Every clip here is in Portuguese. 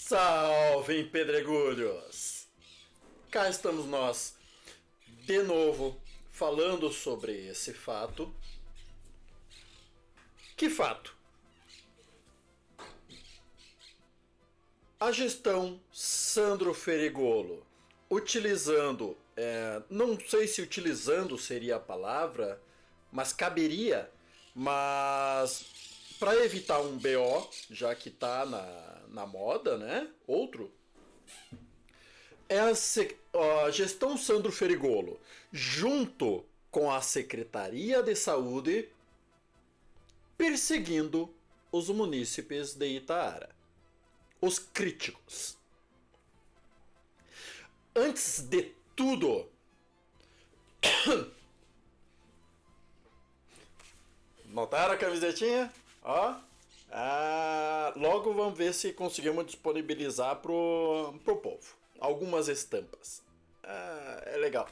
Salve, pedregulhos! Cá estamos nós, de novo, falando sobre esse fato. Que fato? A gestão Sandro Ferigolo, utilizando, não sei se utilizando seria a palavra, mas caberia, mas para evitar um BO, já que tá na moda, né? Outro. É a gestão Sandro Ferigolo, junto com a Secretaria de Saúde, perseguindo os munícipes de Itaara. Os críticos. Antes de tudo, notaram a camisetinha? Ó. Logo vamos ver se conseguimos disponibilizar pro povo. Algumas estampas. É legal.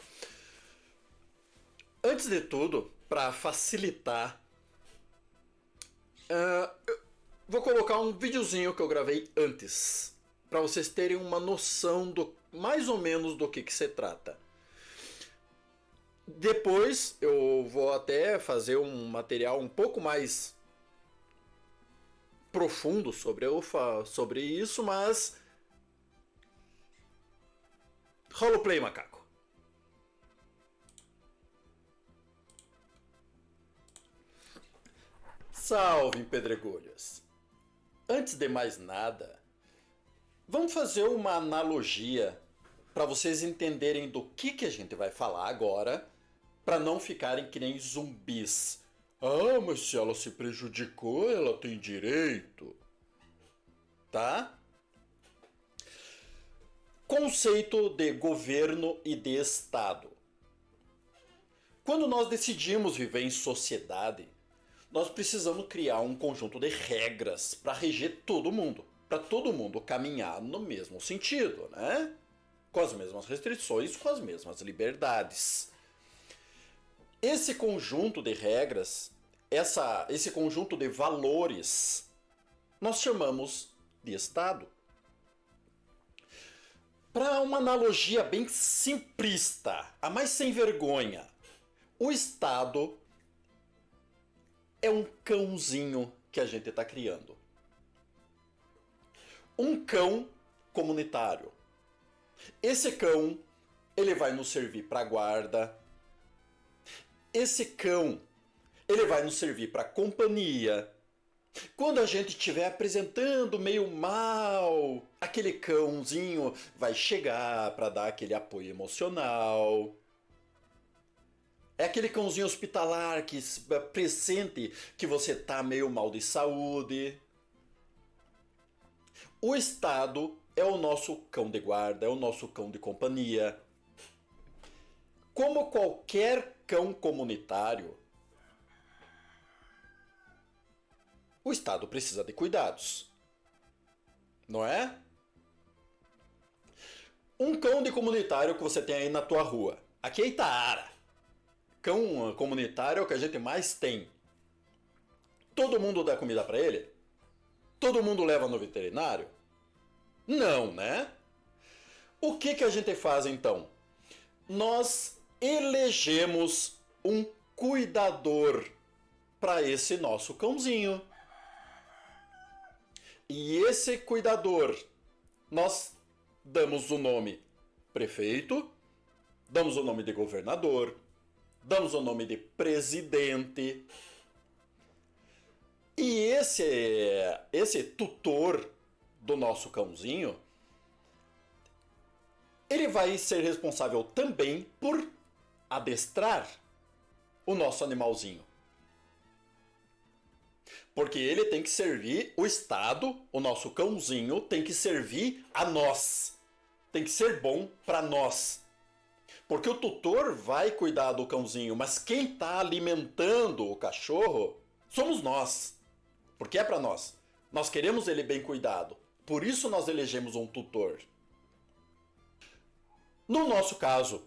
Antes de tudo, para facilitar, vou colocar um videozinho que eu gravei antes, para vocês terem uma noção do mais ou menos do que se trata. Depois eu vou até fazer um material um pouco mais profundo sobre isso, mas rola o play, macaco. Salve, pedregulhos! Antes de mais nada, vamos fazer uma analogia para vocês entenderem do que a gente vai falar agora, para não ficarem que nem zumbis. Ah, mas se ela se prejudicou, ela tem direito. Tá? Conceito de governo e de Estado. Quando nós decidimos viver em sociedade, nós precisamos criar um conjunto de regras para reger todo mundo. Para todo mundo caminhar no mesmo sentido, né? Com as mesmas restrições, com as mesmas liberdades. Esse conjunto de regras, esse conjunto de valores, nós chamamos de Estado. Para uma analogia bem simplista, a mais sem vergonha, o Estado é um cãozinho que a gente está criando. Um cão comunitário. Esse cão, ele vai nos servir para guarda. Esse cão, ele vai nos servir para companhia. Quando a gente estiver apresentando meio mal, aquele cãozinho vai chegar para dar aquele apoio emocional. É aquele cãozinho hospitalar que pressente que você tá meio mal de saúde. O Estado é o nosso cão de guarda, é o nosso cão de companhia. Como qualquer cão comunitário, o Estado precisa de cuidados. Não é? Um cão de comunitário que você tem aí na tua rua. Aqui é Itaara. Cão comunitário é o que a gente mais tem. Todo mundo dá comida para ele? Todo mundo leva no veterinário? Não, né? O que a gente faz então? Nós elegemos um cuidador para esse nosso cãozinho. E esse cuidador, nós damos o nome prefeito, damos o nome de governador, damos o nome de presidente. E esse tutor do nosso cãozinho, ele vai ser responsável também por adestrar o nosso animalzinho. Porque ele tem que servir o Estado, o nosso cãozinho tem que servir a nós. Tem que ser bom para nós. Porque o tutor vai cuidar do cãozinho, mas quem está alimentando o cachorro somos nós. Porque é para nós. Nós queremos ele bem cuidado. Por isso nós elegemos um tutor. No nosso caso,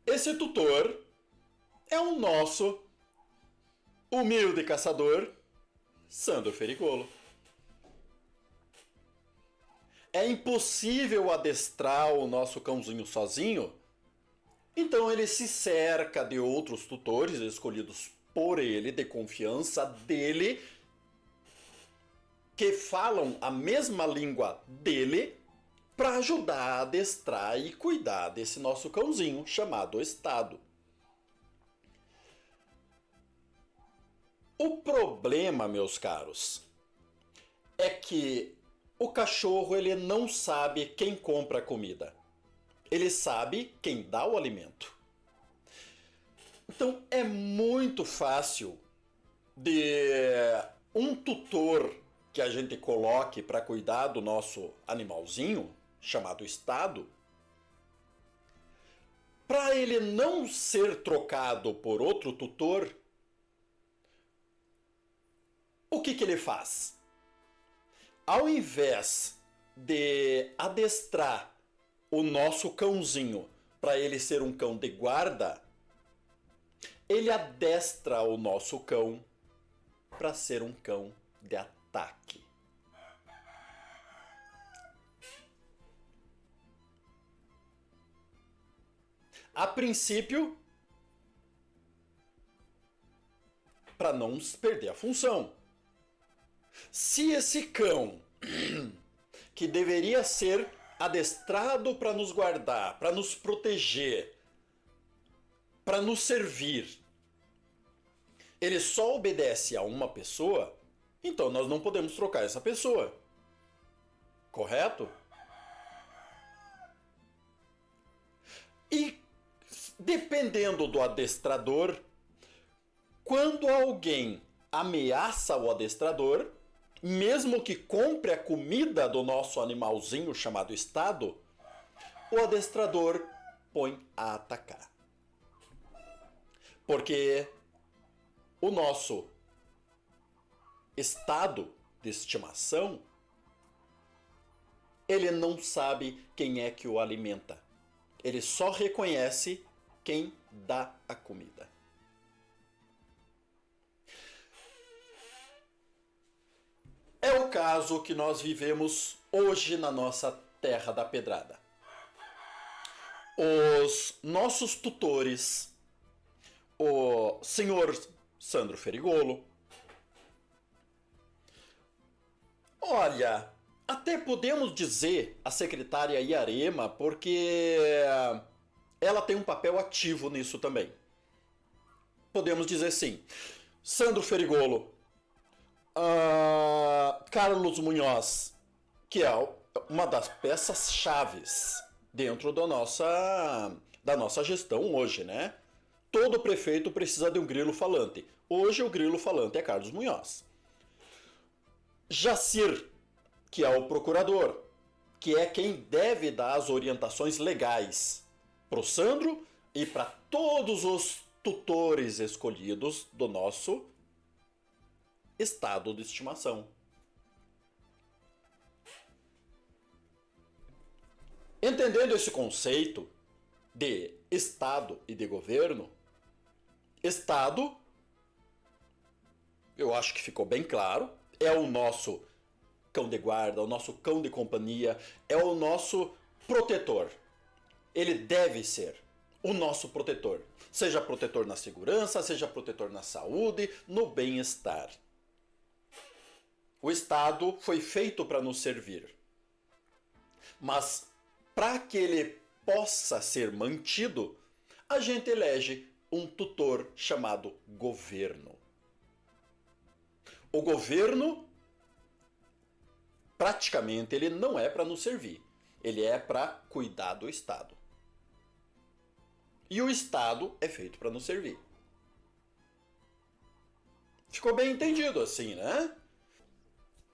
esse tutor é o nosso humilde caçador Sandro Ferigolo. É impossível adestrar o nosso cãozinho sozinho, então ele se cerca de outros tutores escolhidos por ele, de confiança dele, que falam a mesma língua dele, para ajudar a adestrar e cuidar desse nosso cãozinho chamado Estado. O problema, meus caros, é que o cachorro ele não sabe quem compra a comida. Ele sabe quem dá o alimento. Então é muito fácil de um tutor que a gente coloque para cuidar do nosso animalzinho, chamado Estado, para ele não ser trocado por outro tutor, o que ele faz? Ao invés de adestrar o nosso cãozinho para ele ser um cão de guarda, ele adestra o nosso cão para ser um cão de ataque. A princípio, para não perder a função. Se esse cão, que deveria ser adestrado para nos guardar, para nos proteger, para nos servir, ele só obedece a uma pessoa, então nós não podemos trocar essa pessoa. Correto? E dependendo do adestrador, quando alguém ameaça o adestrador, mesmo que compre a comida do nosso animalzinho chamado Estado, o adestrador põe a atacar. Porque o nosso Estado de estimação, ele não sabe quem é que o alimenta. Ele só reconhece quem dá a comida. É o caso que nós vivemos hoje na nossa Terra da Pedrada. Os nossos tutores, o senhor Sandro Ferigolo, olha, até podemos dizer a secretária Iarema, porque ela tem um papel ativo nisso também. Podemos dizer sim. Sandro Ferigolo, Carlos Munhoz, que é uma das peças chaves dentro da nossa gestão hoje, né? Todo prefeito precisa de um grilo falante. Hoje o grilo falante é Carlos Munhoz. Jacir, que é o procurador, que é quem deve dar as orientações legais para o Sandro e para todos os tutores escolhidos do nosso estado de estimação. Entendendo esse conceito de Estado e de governo, Estado, eu acho que ficou bem claro, é o nosso cão de guarda, o nosso cão de companhia, é o nosso protetor. Ele deve ser o nosso protetor. Seja protetor na segurança, seja protetor na saúde, no bem-estar. O Estado foi feito para nos servir. Mas para que ele possa ser mantido, a gente elege um tutor chamado governo. O governo, praticamente, ele não é para nos servir. Ele é para cuidar do Estado. E o Estado é feito para nos servir. Ficou bem entendido assim, né?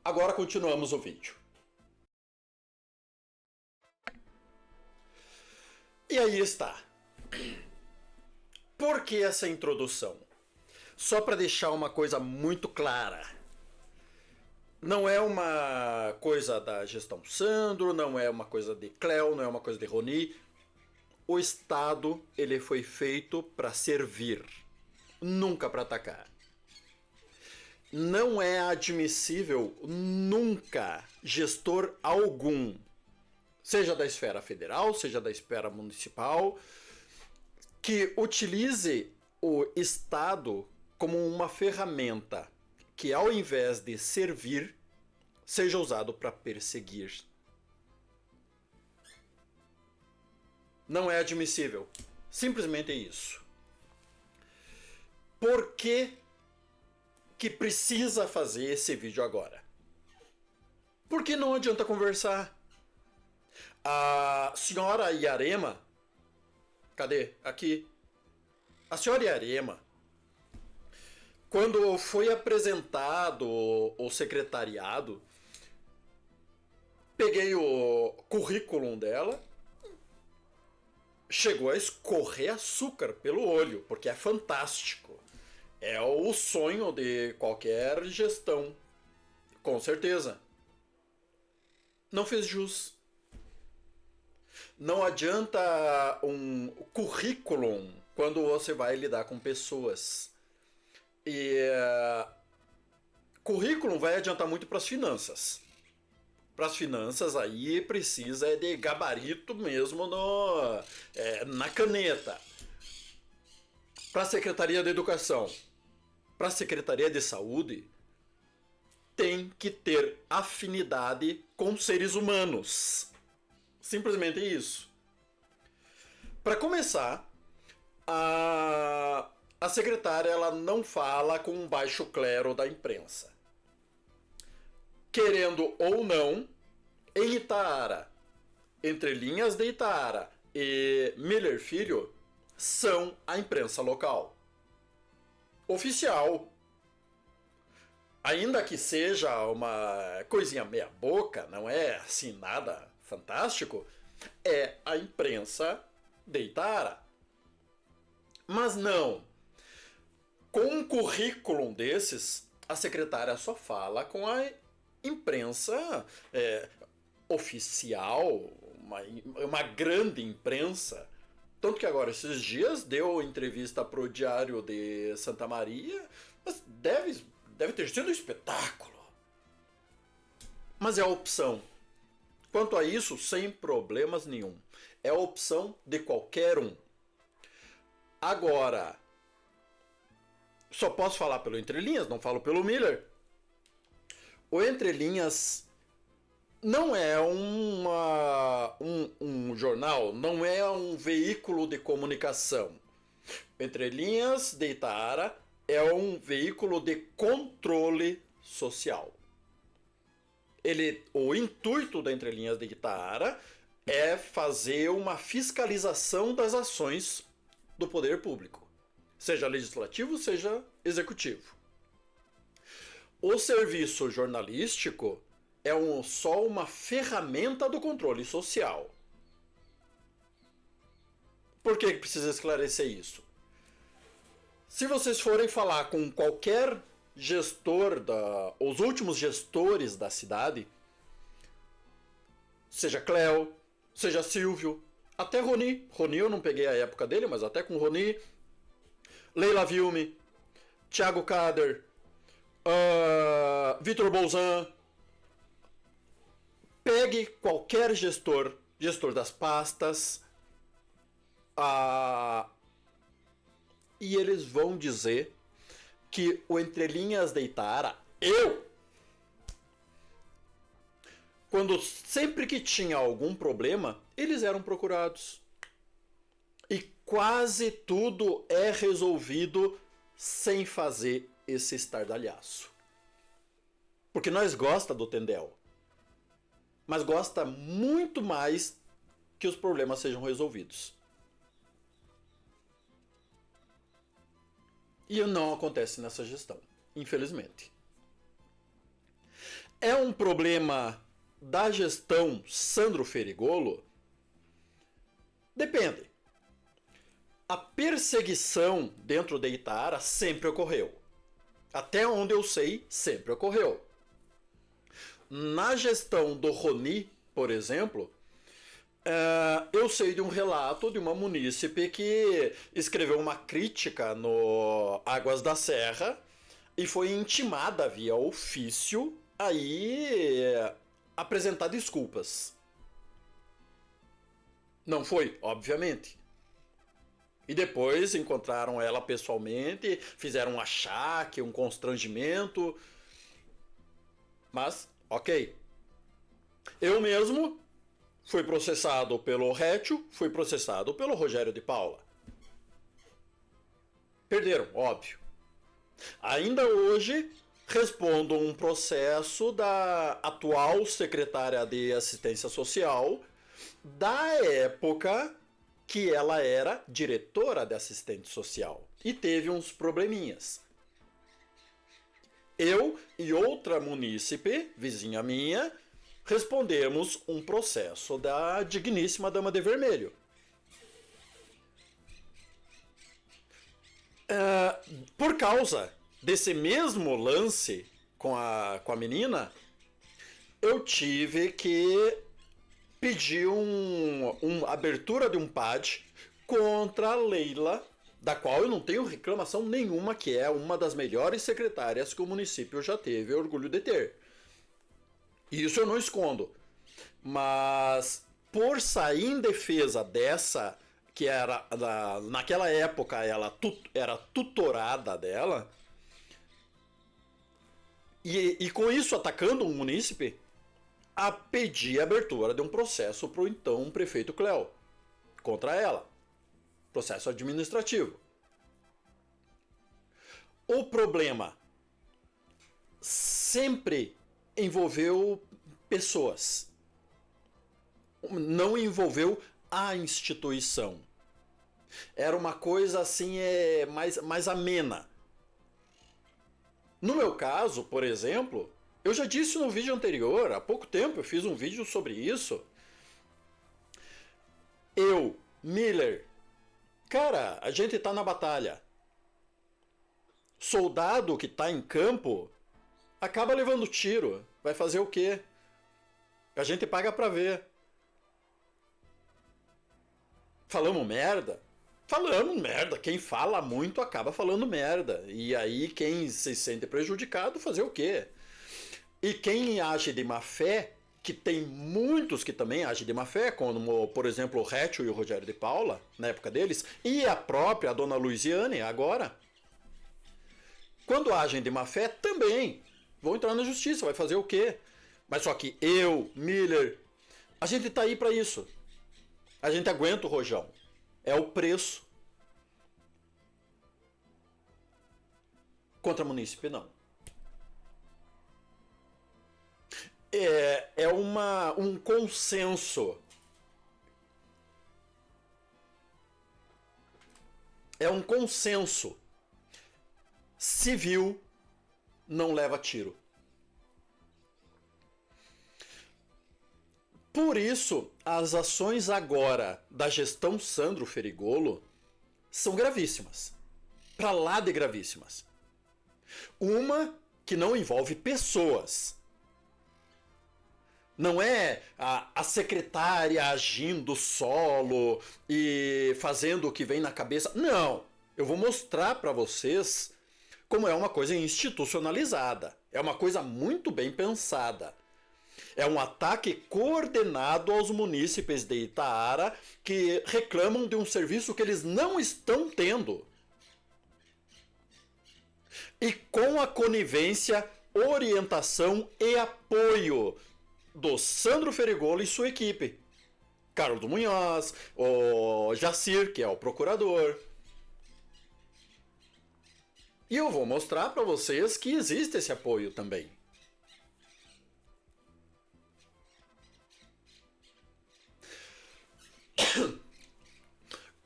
Agora continuamos o vídeo. E aí está. Por que essa introdução? Só para deixar uma coisa muito clara. Não é uma coisa da gestão Sandro, não é uma coisa de Cléo, não é uma coisa de Roni. O Estado, ele foi feito para servir, nunca para atacar. Não é admissível nunca gestor algum seja da esfera federal, seja da esfera municipal, que utilize o Estado como uma ferramenta que, ao invés de servir, seja usado para perseguir. Não é admissível. Simplesmente isso. Por que precisa fazer esse vídeo agora? Porque não adianta conversar. A senhora Yarema, cadê? Aqui. A senhora Yarema, quando foi apresentado o secretariado, peguei o currículo dela, chegou a escorrer açúcar pelo olho, porque é fantástico. É o sonho de qualquer gestão, com certeza. Não fez jus. Não adianta um currículo quando você vai lidar com pessoas. E currículo vai adiantar muito para as finanças. Para as finanças aí precisa de gabarito mesmo na caneta. Para a Secretaria da Educação, para a Secretaria de Saúde, tem que ter afinidade com seres humanos. Simplesmente isso. Para começar, a secretária ela não fala com um baixo clero da imprensa. Querendo ou não, em Itaara, Entre Linhas de Itaara e Miller Filho, são a imprensa local. Oficial. Ainda que seja uma coisinha meia boca, não é assim nada fantástico, é a imprensa de Itaara. Mas não. Com um currículo desses, a secretária só fala com a imprensa oficial, uma grande imprensa. Tanto que agora, esses dias, deu entrevista para o Diário de Santa Maria, mas deve ter sido um espetáculo. Mas é a opção. Quanto a isso, sem problemas nenhum. É a opção de qualquer um. Agora, só posso falar pelo Entre Linhas, não falo pelo Miller. O Entre Linhas não é um jornal, não é um veículo de comunicação. Entre Linhas de Itaara é um veículo de controle social. O intuito da Entre Linhas de Itaara é fazer uma fiscalização das ações do poder público, seja legislativo, seja executivo. O serviço jornalístico é só uma ferramenta do controle social. Por que precisa esclarecer isso? Se vocês forem falar com qualquer gestor, os últimos gestores da cidade, seja Cléo, seja Silvio, até Roni eu não peguei a época dele, mas até com Roni, Leila Vilme, Thiago Kader, Vitor Bolzan, pegue qualquer gestor das pastas, e eles vão dizer que o Entre Linhas de Itaara, sempre que tinha algum problema, eles eram procurados. E quase tudo é resolvido sem fazer esse estardalhaço. Porque nós gosta do Tendel, mas gosta muito mais que os problemas sejam resolvidos. E não acontece nessa gestão, infelizmente. É um problema da gestão Sandro Ferigolo? Depende. A perseguição dentro de Itaara sempre ocorreu. Até onde eu sei, sempre ocorreu. Na gestão do Roni, por exemplo, eu sei de um relato de uma munícipe que escreveu uma crítica no Águas da Serra e foi intimada via ofício aí apresentar desculpas. Não foi, obviamente. E depois encontraram ela pessoalmente, fizeram um achaque, um constrangimento. Mas, ok. Eu mesmo fui processado pelo Rétio, fui processado pelo Rogério de Paula. Perderam, óbvio. Ainda hoje respondo um processo da atual secretária de Assistência Social da época que ela era diretora de assistente social e teve uns probleminhas. Eu e outra munícipe, vizinha minha, respondemos um processo da digníssima Dama de Vermelho. Por causa desse mesmo lance com a menina, eu tive que pedir abertura de um PAD contra a Leila, da qual eu não tenho reclamação nenhuma, que é uma das melhores secretárias que o município já teve orgulho de ter. Isso eu não escondo. Mas por sair em defesa dessa, que era naquela época ela era tutorada dela, e com isso atacando um munícipe, a pedir a abertura de um processo para o então prefeito Cléo contra ela. Processo administrativo. O problema sempre envolveu pessoas. Não envolveu a instituição. Era uma coisa assim mais amena. No meu caso, por exemplo, eu já disse no vídeo anterior, há pouco tempo eu fiz um vídeo sobre isso. Eu, Miller, cara, a gente tá na batalha. Soldado que tá em campo acaba levando tiro. Vai fazer o quê? A gente paga pra ver. Falamos merda? Falamos merda. Quem fala muito acaba falando merda. E aí quem se sente prejudicado fazer o quê? E quem age de má fé, que tem muitos que também agem de má fé, como por exemplo o Rétio e o Rogério de Paula, na época deles, e a própria Dona Luiziane agora, quando agem de má fé também vão entrar na justiça, vai fazer o quê? Mas só que eu, Miller, a gente tá aí pra isso. A gente aguenta o rojão. É o preço. Contra munícipe, não. É um consenso. É um consenso. Civil não leva tiro. Por isso, as ações agora da gestão Sandro Ferigolo são gravíssimas. Pra lá de gravíssimas. Uma que não envolve pessoas. Não é a secretária agindo solo e fazendo o que vem na cabeça. Não! Eu vou mostrar para vocês como é uma coisa institucionalizada. É uma coisa muito bem pensada. É um ataque coordenado aos munícipes de Itaara que reclamam de um serviço que eles não estão tendo. E com a conivência, orientação e apoio do Sandro Ferigolo e sua equipe. Carlos Munhoz, o Jacir, que é o procurador. E eu vou mostrar para vocês que existe esse apoio também.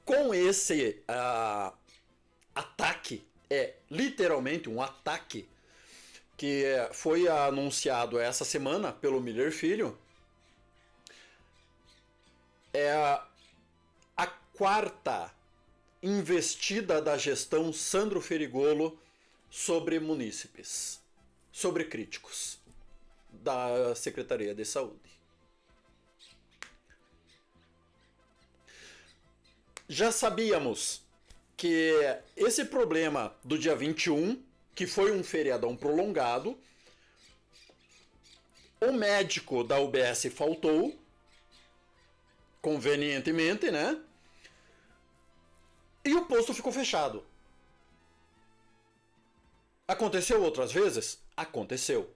Com esse ataque, literalmente um ataque, que foi anunciado essa semana pelo Miller Filho, é a quarta investida da gestão Sandro Ferigolo sobre munícipes, sobre críticos da Secretaria de Saúde. Já sabíamos que esse problema do dia 21, que foi um feriadão prolongado, o médico da UBS faltou, convenientemente, né? E o posto ficou fechado. Aconteceu outras vezes? Aconteceu.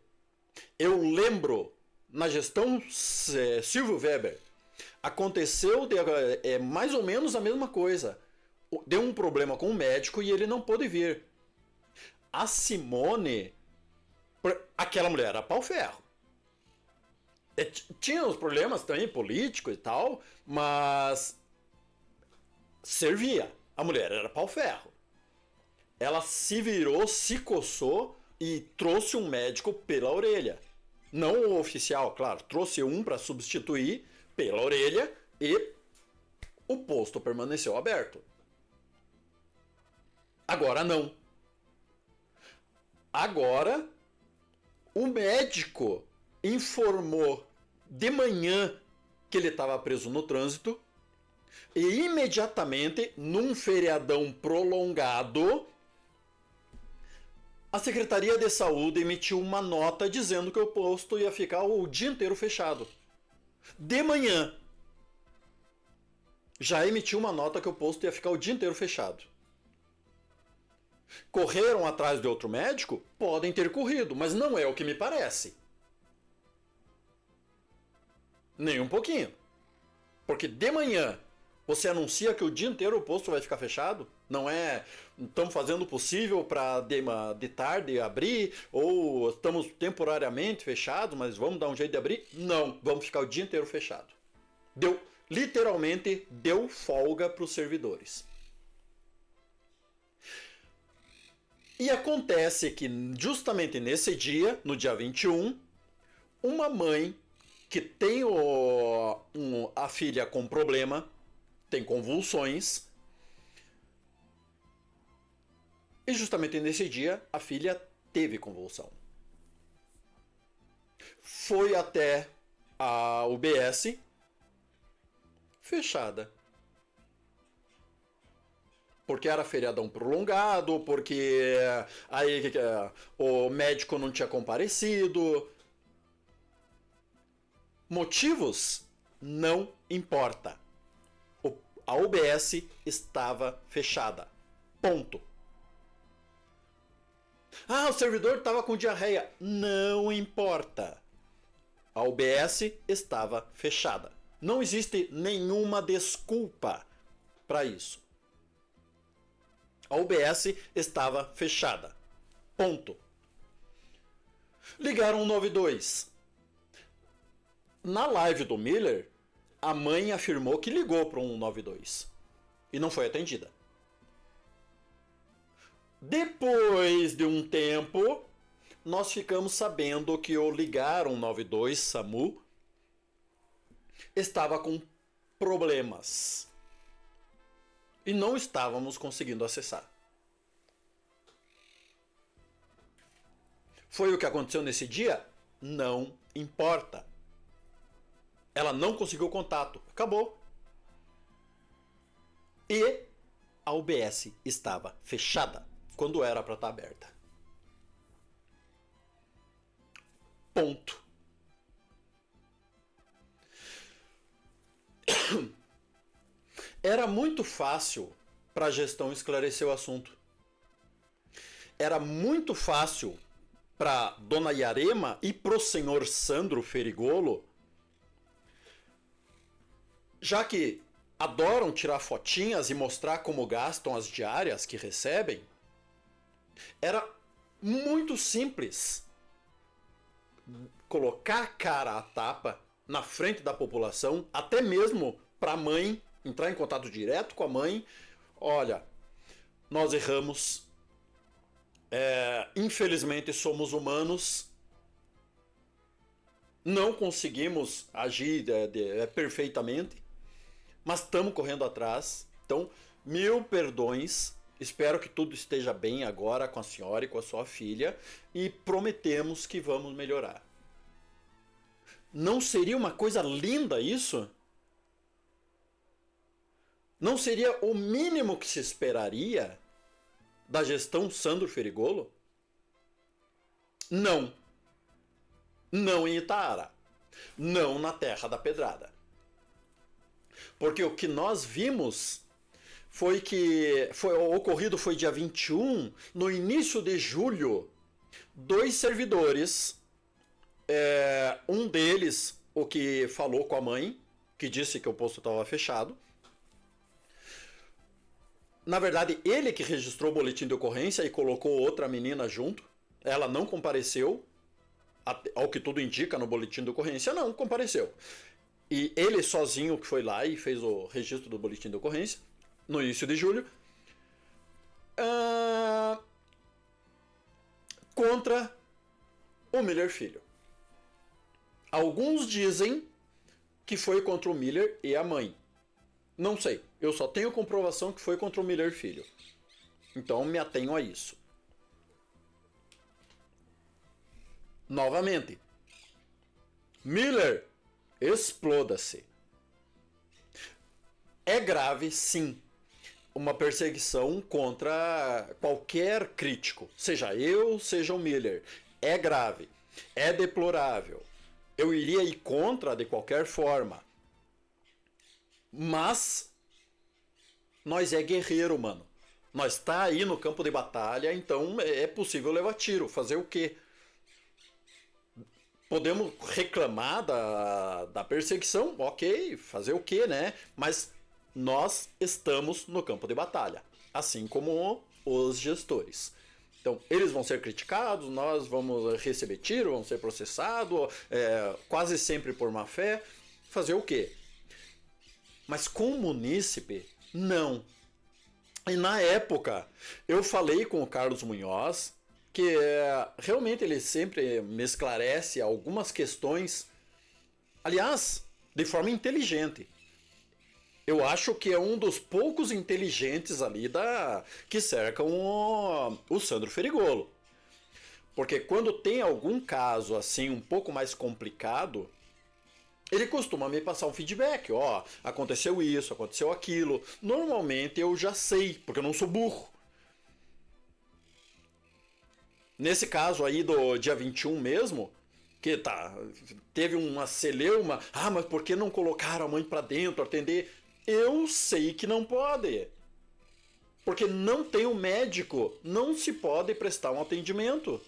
Eu lembro, na gestão Silvio Weber, aconteceu mais ou menos a mesma coisa. Deu um problema com o médico e ele não pôde vir. A Simone, aquela mulher era pau-ferro. Tinha os problemas também políticos e tal, mas servia. A mulher era pau-ferro. Ela se virou, se coçou e trouxe um médico pela orelha. Não o oficial, claro, trouxe um para substituir pela orelha e o posto permaneceu aberto. Agora não. Agora o médico informou de manhã que ele estava preso no trânsito e imediatamente, num feriadão prolongado, a Secretaria de Saúde emitiu uma nota dizendo que o posto ia ficar o dia inteiro fechado. De manhã, já emitiu uma nota que o posto ia ficar o dia inteiro fechado. Correram atrás de outro médico? Podem ter corrido, mas não é o que me parece. Nem um pouquinho. Porque de manhã você anuncia que o dia inteiro o posto vai ficar fechado? Não é, estamos fazendo o possível para de tarde abrir, ou estamos temporariamente fechados, mas vamos dar um jeito de abrir? Não, vamos ficar o dia inteiro fechado. Literalmente deu folga para os servidores. E acontece que justamente nesse dia, no dia 21, uma mãe que tem a filha com problema, tem convulsões, e justamente nesse dia a filha teve convulsão. Foi até a UBS fechada. Porque era feriadão prolongado, porque aí o médico não tinha comparecido. Motivos? Não importa. A UBS estava fechada. Ponto. Ah, o servidor estava com diarreia. Não importa. A UBS estava fechada. Não existe nenhuma desculpa para isso. A UBS estava fechada. Ponto. Ligaram 192. Na live do Miller, a mãe afirmou que ligou para o 192 e não foi atendida. Depois de um tempo, nós ficamos sabendo que o ligar 192 SAMU estava com problemas e não estávamos conseguindo acessar. Foi o que aconteceu nesse dia? Não importa. Ela não conseguiu contato. Acabou. E a UBS estava fechada quando era para estar aberta. Ponto. Era muito fácil para a gestão esclarecer o assunto. Era muito fácil para Dona Yarema e pro senhor Sandro Ferigolo, já que adoram tirar fotinhas e mostrar como gastam as diárias que recebem, era muito simples colocar a cara à tapa na frente da população, até mesmo para a mãe entrar em contato direto com a mãe. Olha, nós erramos, infelizmente somos humanos, não conseguimos agir perfeitamente, mas estamos correndo atrás. Então, 1000 perdões. Espero que tudo esteja bem agora com a senhora e com a sua filha. E prometemos que vamos melhorar. Não seria uma coisa linda isso? Não seria o mínimo que se esperaria da gestão Sandro Ferigolo? Não. Não em Itaara. Não na Terra da Pedrada. Porque o que nós vimos foi que o ocorrido foi dia 21, no início de julho, dois servidores, um deles, o que falou com a mãe, que disse que o posto estava fechado. Na verdade, ele que registrou o boletim de ocorrência e colocou outra menina junto. Ela não compareceu, ao que tudo indica no boletim de ocorrência, não compareceu. E ele sozinho que foi lá e fez o registro do boletim de ocorrência, no início de julho, contra o Miller Filho. Alguns dizem que foi contra o Miller e a mãe. Não sei, eu só tenho comprovação que foi contra o Miller Filho. Então me atenho a isso. Novamente, Miller, exploda-se. É grave, sim, uma perseguição contra qualquer crítico, seja eu, seja o Miller. É grave, é deplorável. Eu iria ir contra de qualquer forma. Mas nós é guerreiro, mano. Nós tá aí no campo de batalha, então é possível levar tiro. Fazer o quê? Podemos reclamar da perseguição, ok, fazer o quê, né? Mas nós estamos no campo de batalha, assim como os gestores. Então, eles vão ser criticados, nós vamos receber tiro, vamos ser processados, quase sempre por má fé. Fazer o quê? Mas com o munícipe, não. E na época, eu falei com o Carlos Munhoz, que realmente ele sempre me esclarece algumas questões, aliás, de forma inteligente. Eu acho que é um dos poucos inteligentes ali que cercam o Sandro Ferigolo. Porque quando tem algum caso assim um pouco mais complicado, ele costuma me passar um feedback, aconteceu isso, aconteceu aquilo. Normalmente eu já sei, porque eu não sou burro. Nesse caso aí do dia 21 mesmo, que teve uma celeuma, mas por que não colocaram a mãe pra dentro, atender? Eu sei que não pode. Porque não tem um médico, não se pode prestar um atendimento.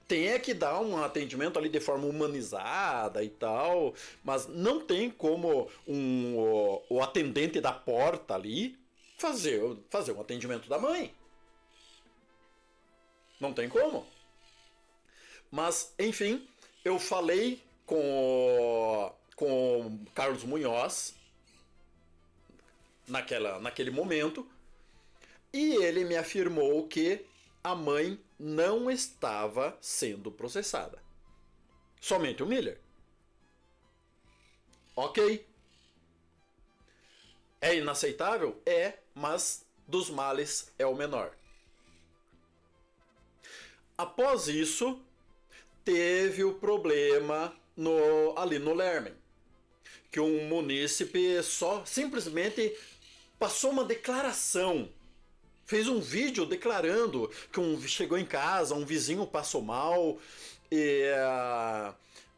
Tem que dar um atendimento ali de forma humanizada e tal, mas não tem como o atendente da porta ali fazer um atendimento da mãe. Não tem como. Mas, enfim, eu falei com Carlos Munhoz naquele momento e ele me afirmou que a mãe não estava sendo processada. Somente o Miller. Ok. É inaceitável? É, mas dos males é o menor. Após isso, teve o problema ali no Lermen, que um munícipe só simplesmente passou uma declaração, fez um vídeo declarando que chegou em casa, um vizinho passou mal e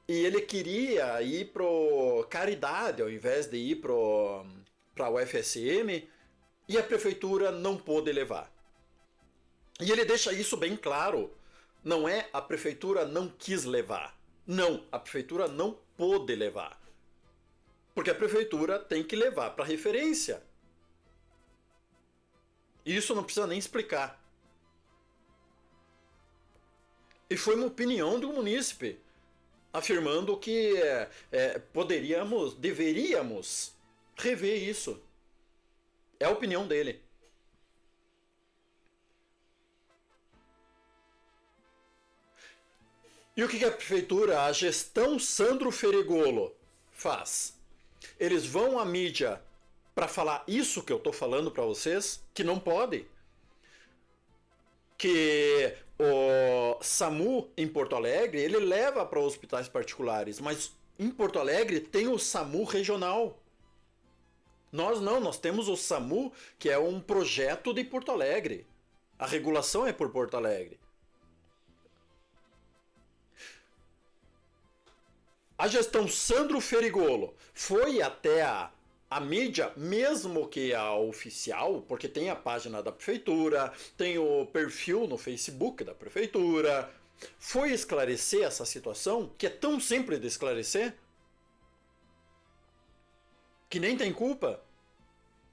ele queria ir pro Caridade ao invés de ir pra UFSM e a prefeitura não pôde levar. E ele deixa isso bem claro. Não é a prefeitura não quis levar. Não, a prefeitura não pôde levar. Porque a prefeitura tem que levar para referência. Isso não precisa nem explicar. E foi uma opinião do munícipe, afirmando que deveríamos rever isso. É a opinião dele. E o que a prefeitura, a gestão Sandro Ferigolo, faz? Eles vão à mídia para falar isso que eu estou falando para vocês, que não pode. Que o SAMU em Porto Alegre, ele leva para hospitais particulares, mas em Porto Alegre tem o SAMU regional. Nós não, nós temos o SAMU, que é um projeto de Porto Alegre. A regulação é por Porto Alegre. A gestão Sandro Ferigolo foi até a mídia, mesmo que a oficial, porque tem a página da prefeitura, tem o perfil no Facebook da prefeitura, foi esclarecer essa situação, que é tão simples de esclarecer, que nem tem culpa?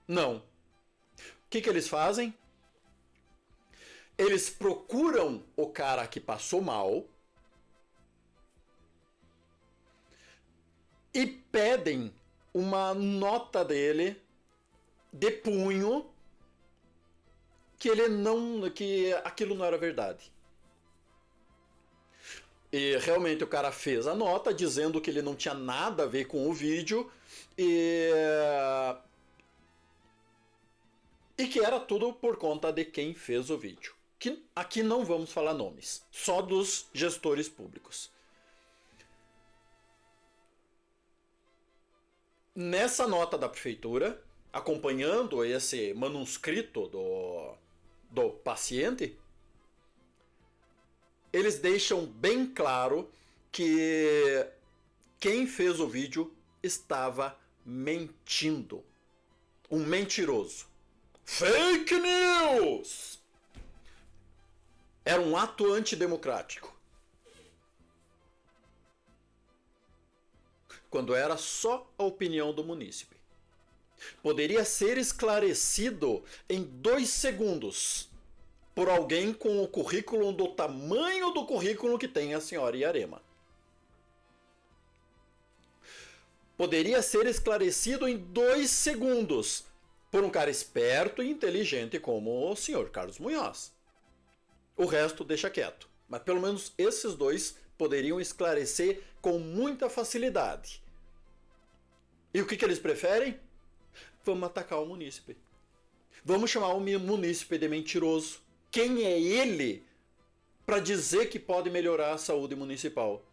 Não. O que eles fazem? Eles procuram o cara que passou mal e pedem uma nota dele de punho que aquilo não era verdade. E realmente o cara fez a nota dizendo que ele não tinha nada a ver com o vídeo e que era tudo por conta de quem fez o vídeo. Que aqui não vamos falar nomes, só dos gestores públicos. Nessa nota da prefeitura, acompanhando esse manuscrito do paciente, eles deixam bem claro que quem fez o vídeo estava mentindo. Um mentiroso. Fake news! Era um ato antidemocrático. Quando era só a opinião do munícipe. Poderia ser esclarecido em 2 segundos por alguém com o currículo do tamanho do currículo que tem a senhora Yarema. Poderia ser esclarecido em 2 segundos por um cara esperto e inteligente como o senhor Carlos Munhoz. O resto deixa quieto. Mas pelo menos esses 2 poderiam esclarecer com muita facilidade. E o que eles preferem? Vamos atacar o munícipe. Vamos chamar o munícipe de mentiroso. Quem é ele para dizer que pode melhorar a saúde municipal?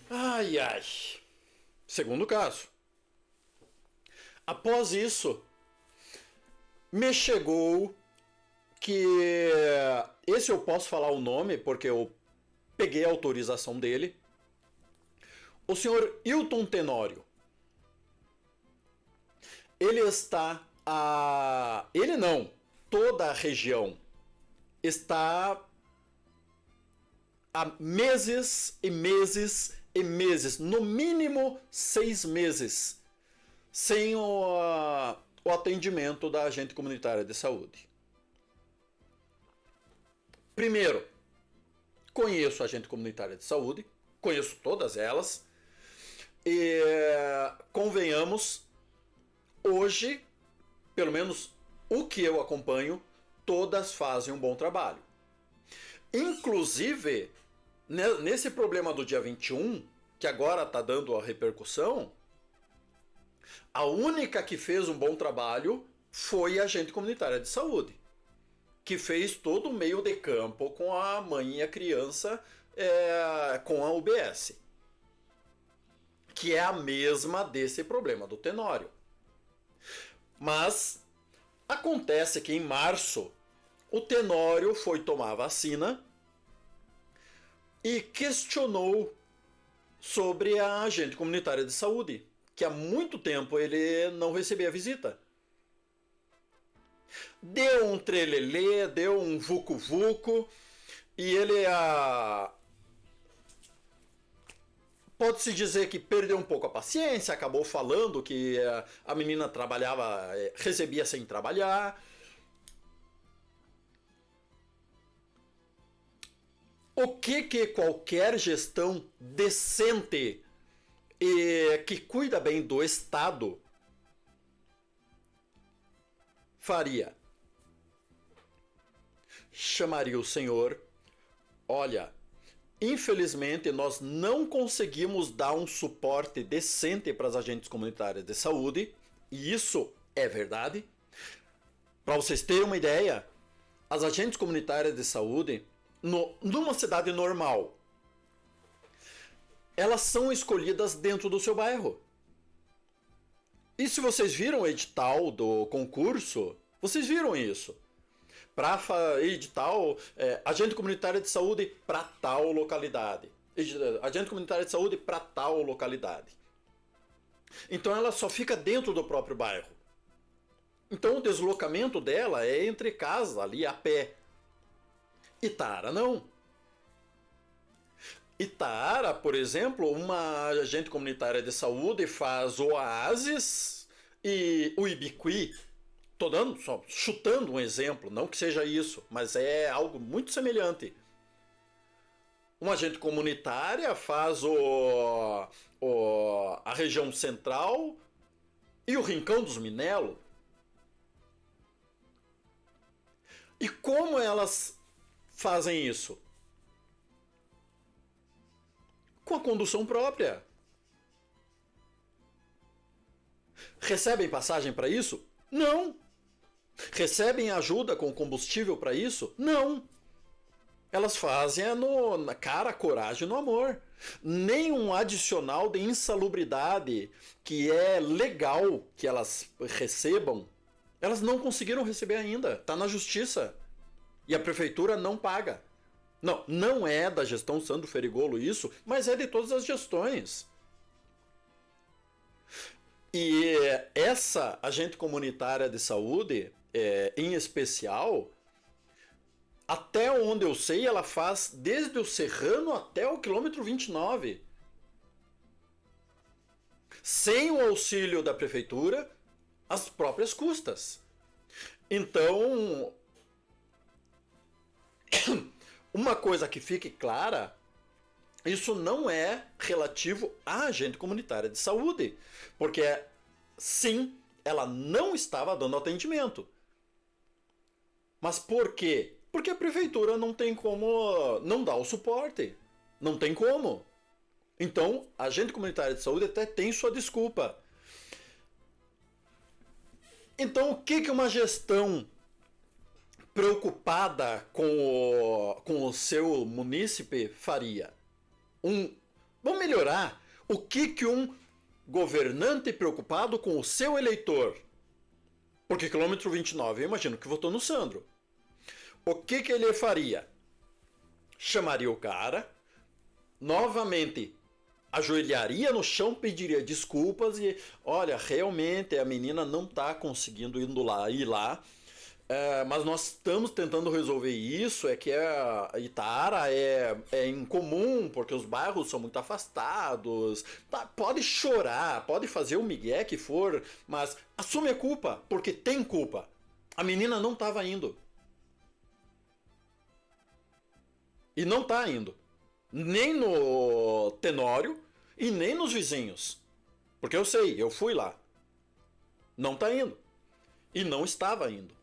Ai, ai. Segundo caso. Após isso, me chegou que esse eu posso falar o nome porque eu peguei a autorização dele. O senhor Hilton Tenório. Ele está ele não, toda a região está há meses e meses e meses, no mínimo 6 meses, sem o atendimento da agente comunitária de saúde. Primeiro, conheço a agente comunitária de saúde, conheço todas elas, e convenhamos, hoje, pelo menos o que eu acompanho, todas fazem um bom trabalho. Inclusive, nesse problema do dia 21, que agora está dando a repercussão, a única que fez um bom trabalho foi a agente comunitária de saúde, que fez todo o meio de campo com a mãe e a criança com a UBS, que é a mesma desse problema do Tenório. Mas acontece que em março o Tenório foi tomar a vacina e questionou sobre a agente comunitária de saúde, que há muito tempo ele não recebia visita. Deu um trelelê, deu um vucu-vucu, e ele pode-se dizer que perdeu um pouco a paciência, acabou falando que a menina trabalhava, recebia sem trabalhar. O que qualquer gestão decente e que cuida bem do Estado faria? Chamaria o senhor, olha, infelizmente nós não conseguimos dar um suporte decente para as agentes comunitárias de saúde, e isso é verdade. Para vocês terem uma ideia, as agentes comunitárias de saúde, numa cidade normal, elas são escolhidas dentro do seu bairro. E se vocês viram o edital do concurso, Vocês viram isso? Para edital, agente comunitário de saúde para tal localidade. Agente comunitário de saúde para tal localidade. Então ela só fica dentro do próprio bairro. Então o deslocamento dela é entre casa, ali a pé. Itaara não. Itaara, por exemplo, uma agente comunitária de saúde faz Oásis e o Ibiqui. Tô dando, só chutando um exemplo, não que seja isso, mas é algo muito semelhante. Uma agente comunitária faz a região central e o Rincão dos Minelo. E como elas fazem isso? Com a condução própria. Recebem passagem para isso? Não. Recebem ajuda com combustível para isso? Não. Elas fazem na cara, coragem e no amor. Nenhum adicional de insalubridade que é legal que elas recebam, elas não conseguiram receber ainda. Está na justiça. E a prefeitura não paga. Não, não é da gestão Sandro Ferigolo isso, mas é de todas as gestões. E essa agente comunitária de saúde, em especial, até onde eu sei, ela faz desde o Serrano até o quilômetro 29. Sem o auxílio da prefeitura, as próprias custas. Então, uma coisa que fique clara, isso não é relativo à agente comunitária de saúde, porque sim, ela não estava dando atendimento. Mas por quê? Porque a prefeitura não tem como não dar o suporte. Não tem como. Então, a agente comunitária de saúde até tem sua desculpa. Então, o que uma gestão preocupada com o seu munícipe faria? Vamos melhorar. O que um governante preocupado com o seu eleitor? Porque quilômetro 29, eu imagino que votou no Sandro. O que ele faria? Chamaria o cara, novamente ajoelharia no chão, pediria desculpas e, olha, realmente a menina não está conseguindo ir lá, mas nós estamos tentando resolver isso, é que a Itaara é incomum, porque os bairros são muito afastados, tá, pode chorar, pode fazer o migué que for, mas assume a culpa, porque tem culpa. A menina não estava indo. E não está indo. Nem no Tenório e nem nos vizinhos. Porque eu sei, eu fui lá. Não está indo. E não estava indo.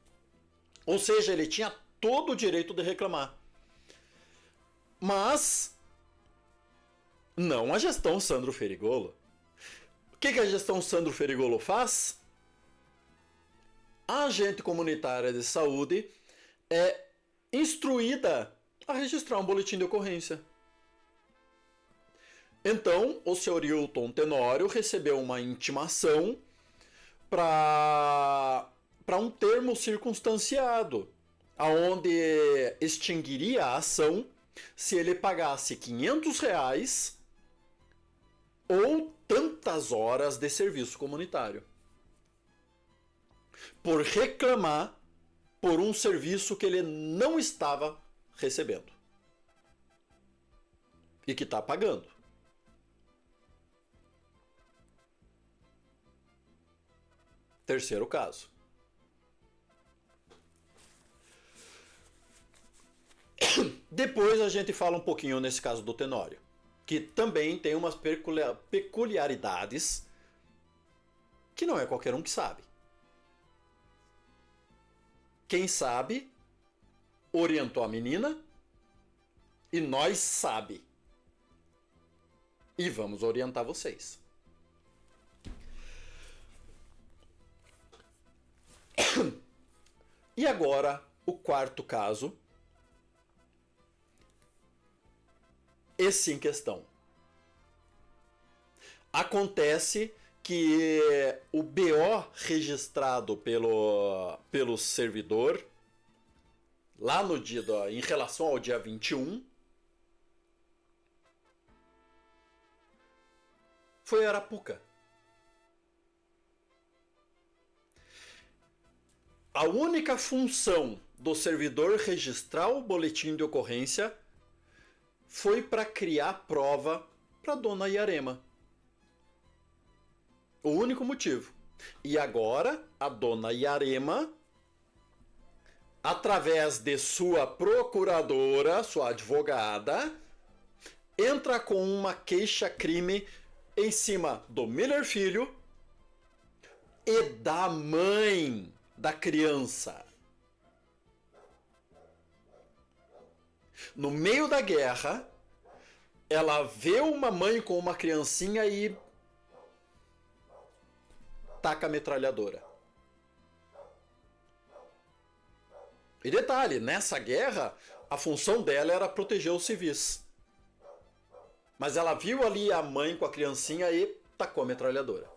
Ou seja, ele tinha todo o direito de reclamar. Mas não a gestão Sandro Ferigolo. O que a gestão Sandro Ferigolo faz? A agente comunitária de saúde é instruída a registrar um boletim de ocorrência. Então, o senhor Hilton Tenório recebeu uma intimação para um termo circunstanciado, aonde extinguiria a ação se ele pagasse R$ 500 ou tantas horas de serviço comunitário. Por reclamar por um serviço que ele não estava recebendo. E que está pagando. Terceiro caso. Depois a gente fala um pouquinho nesse caso do Tenório, que também tem umas peculiaridades que não é qualquer um que sabe. Quem sabe orientou a menina e nós sabe. E vamos orientar vocês. E agora, o quarto caso. Esse em questão. Acontece que o BO registrado pelo servidor, lá no dia, em relação ao dia 21, foi Arapuca. A única função do servidor registrar o boletim de ocorrência foi para criar prova para dona Yarema. O único motivo. E agora a dona Yarema, através de sua procuradora, sua advogada, entra com uma queixa-crime em cima do Miller Filho e da mãe da criança. No meio da guerra, ela vê uma mãe com uma criancinha e taca a metralhadora. E detalhe, nessa guerra, a função dela era proteger os civis. Mas ela viu ali a mãe com a criancinha e tacou a metralhadora.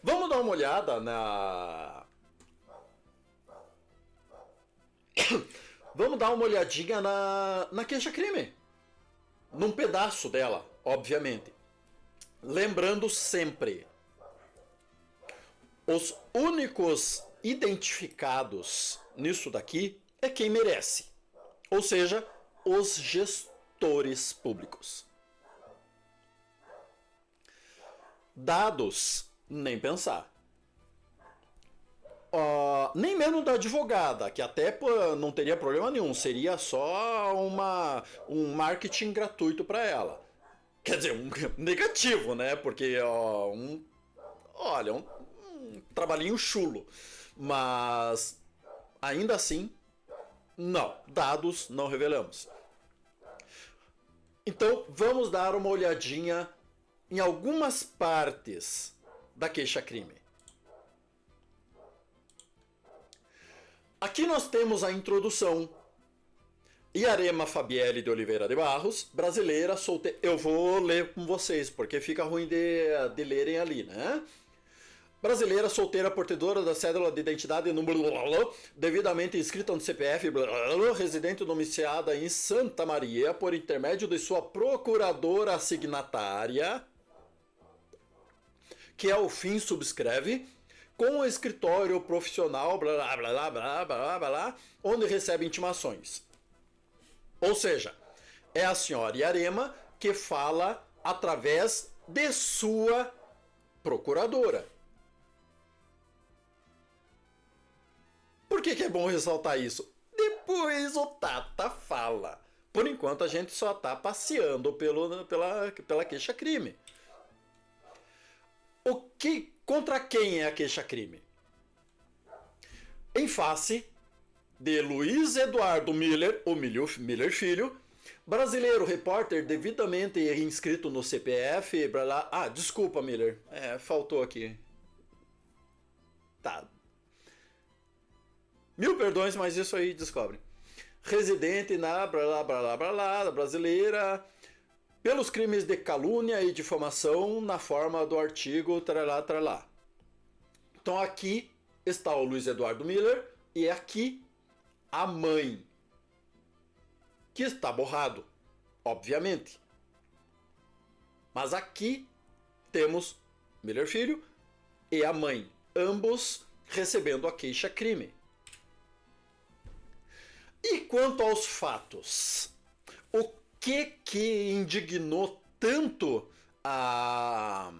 Vamos dar uma olhada Vamos dar uma olhadinha na queixa-crime. Num pedaço dela, obviamente. Lembrando sempre, os únicos identificados nisso daqui é quem merece. Ou seja, os gestores públicos. Dados, nem pensar. Nem mesmo da advogada, que até não teria problema nenhum, seria só um marketing gratuito para ela. Quer dizer, um negativo, né? Porque um trabalhinho chulo. Mas ainda assim, não, dados não revelamos. Então vamos dar uma olhadinha em algumas partes da queixa-crime. Aqui nós temos a introdução. Yarema Fabielle de Oliveira de Barros, brasileira, solteira. Eu vou ler com vocês, porque fica ruim de lerem ali, né? Brasileira, solteira, portadora da cédula de identidade número devidamente inscrita no CPF, residente domiciliada em Santa Maria, por intermédio de sua procuradora signatária, que ao fim subscreve, com o escritório profissional, blá, blá, blá, blá, blá, blá, blá, onde recebe intimações. Ou seja, é a senhora Yarema que fala através de sua procuradora. Por que é bom ressaltar isso? Depois o Tata fala. Por enquanto a gente só está passeando pela queixa-crime. Contra quem é a queixa-crime? Em face de Luiz Eduardo Miller, o Miller Filho, brasileiro, repórter devidamente inscrito no CPF, blá, blá. Ah, desculpa, Miller, faltou aqui. Tá. 1000 perdões, mas isso aí descobre. Residente na blá, blá, blá, blá, blá, brasileira, pelos crimes de calúnia e difamação na forma do artigo tralá, tralá. Então aqui está o Luiz Eduardo Miller e aqui a mãe, que está borrado, obviamente. Mas aqui temos Miller Filho e a mãe, ambos recebendo a queixa-crime. E quanto aos fatos, o que indignou tanto a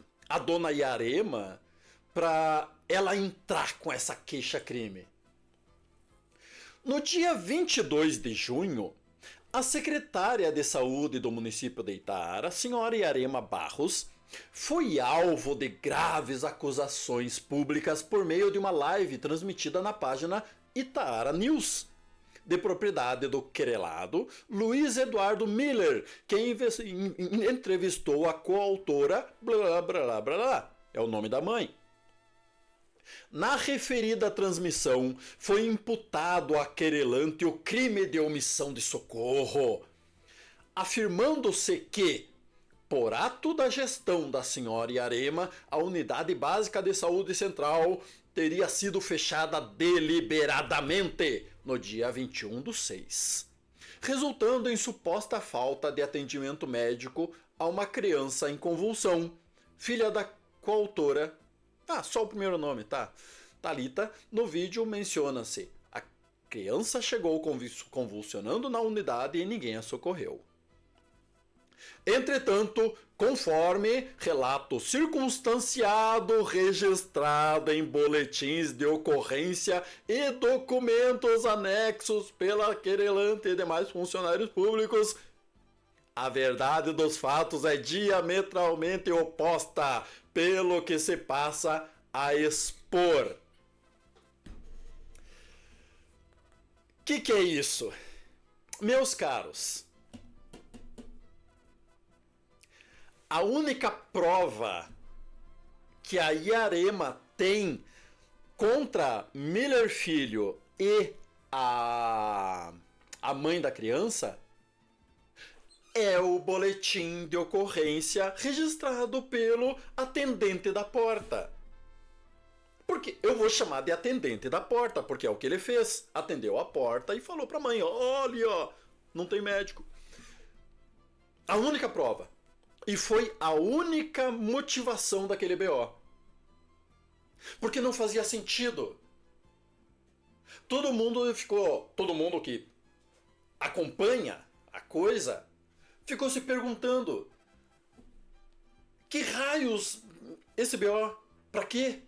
dona Yarema para ela entrar com essa queixa-crime? No dia 22 de junho, a secretária de saúde do município de Itaara, a senhora Yarema Barros, foi alvo de graves acusações públicas por meio de uma live transmitida na página Itaara News, de propriedade do querelado Luiz Eduardo Miller, quem entrevistou a coautora, blá, blá, blá, blá, blá, é o nome da mãe. Na referida transmissão, foi imputado a querelante o crime de omissão de socorro, afirmando-se que Por ato da gestão da senhora Yarema, a Unidade Básica de Saúde Central teria sido fechada deliberadamente no dia 21/6, resultando em suposta falta de atendimento médico a uma criança em convulsão, filha da coautora. Só o primeiro nome, tá? Thalita. No vídeo menciona-se: a criança chegou convulsionando na unidade e ninguém a socorreu. Entretanto, conforme relato circunstanciado registrado em boletins de ocorrência e documentos anexos pela querelante e demais funcionários públicos, a verdade dos fatos é diametralmente oposta pelo que se passa a expor. Que é isso? Meus caros, a única prova que a Yarema tem contra Miller Filho e a mãe da criança é o boletim de ocorrência registrado pelo atendente da porta. Porque eu vou chamar de atendente da porta, porque é o que ele fez. Atendeu a porta e falou pra mãe: olha, ó, não tem médico. A única prova. E foi a única motivação daquele BO. Porque não fazia sentido. Todo mundo que acompanha a coisa, ficou se perguntando: que raios esse BO? Pra quê?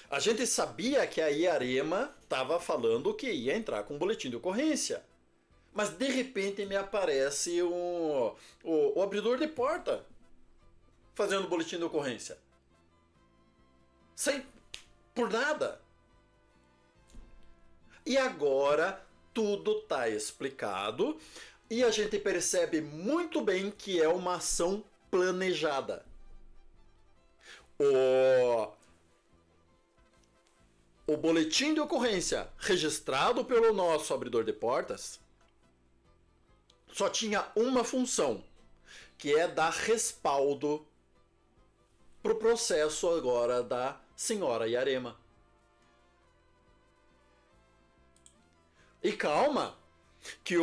A gente sabia que a Yarema estava falando que ia entrar com um boletim de ocorrência. Mas de repente me aparece o abridor de porta fazendo boletim de ocorrência. Por nada. E agora tudo está explicado e a gente percebe muito bem que é uma ação planejada. O boletim de ocorrência registrado pelo nosso abridor de portas só tinha uma função, que é dar respaldo pro processo agora da senhora Yarema. E calma, que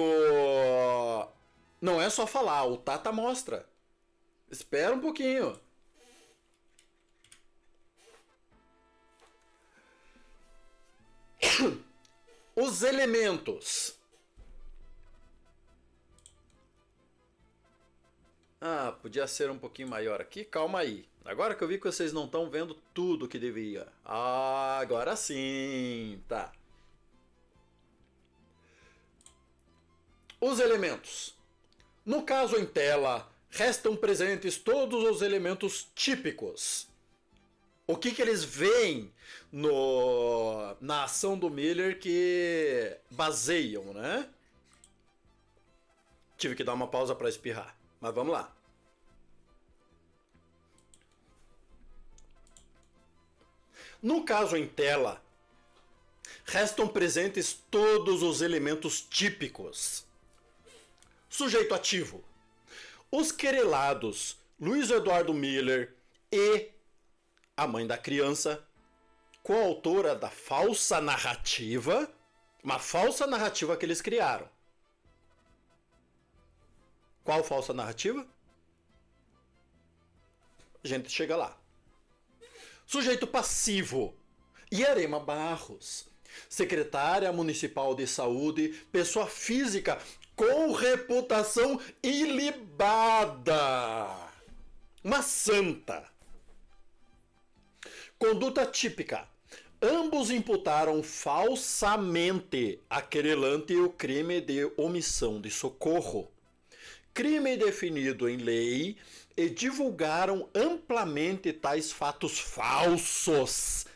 não é só falar, o Tata mostra. Espera um pouquinho. Os elementos. Podia ser um pouquinho maior aqui. Calma aí. Agora que eu vi que vocês não estão vendo tudo que devia. Agora sim. Tá. Os elementos. No caso em tela, restam presentes todos os elementos típicos. O que eles veem na ação do Miller que baseiam, né? Tive que dar uma pausa para espirrar. Mas vamos lá. No caso em tela, restam presentes todos os elementos típicos. Sujeito ativo. Os querelados Luiz Eduardo Miller e a mãe da criança, coautora da falsa narrativa, uma falsa narrativa que eles criaram. Qual falsa narrativa? A gente chega lá. Sujeito passivo. Yarema Barros, secretária municipal de saúde, pessoa física com reputação ilibada. Uma santa. Conduta típica. Ambos imputaram falsamente a querelante o crime de omissão de socorro. Crime definido em lei, e divulgaram amplamente tais fatos falsos,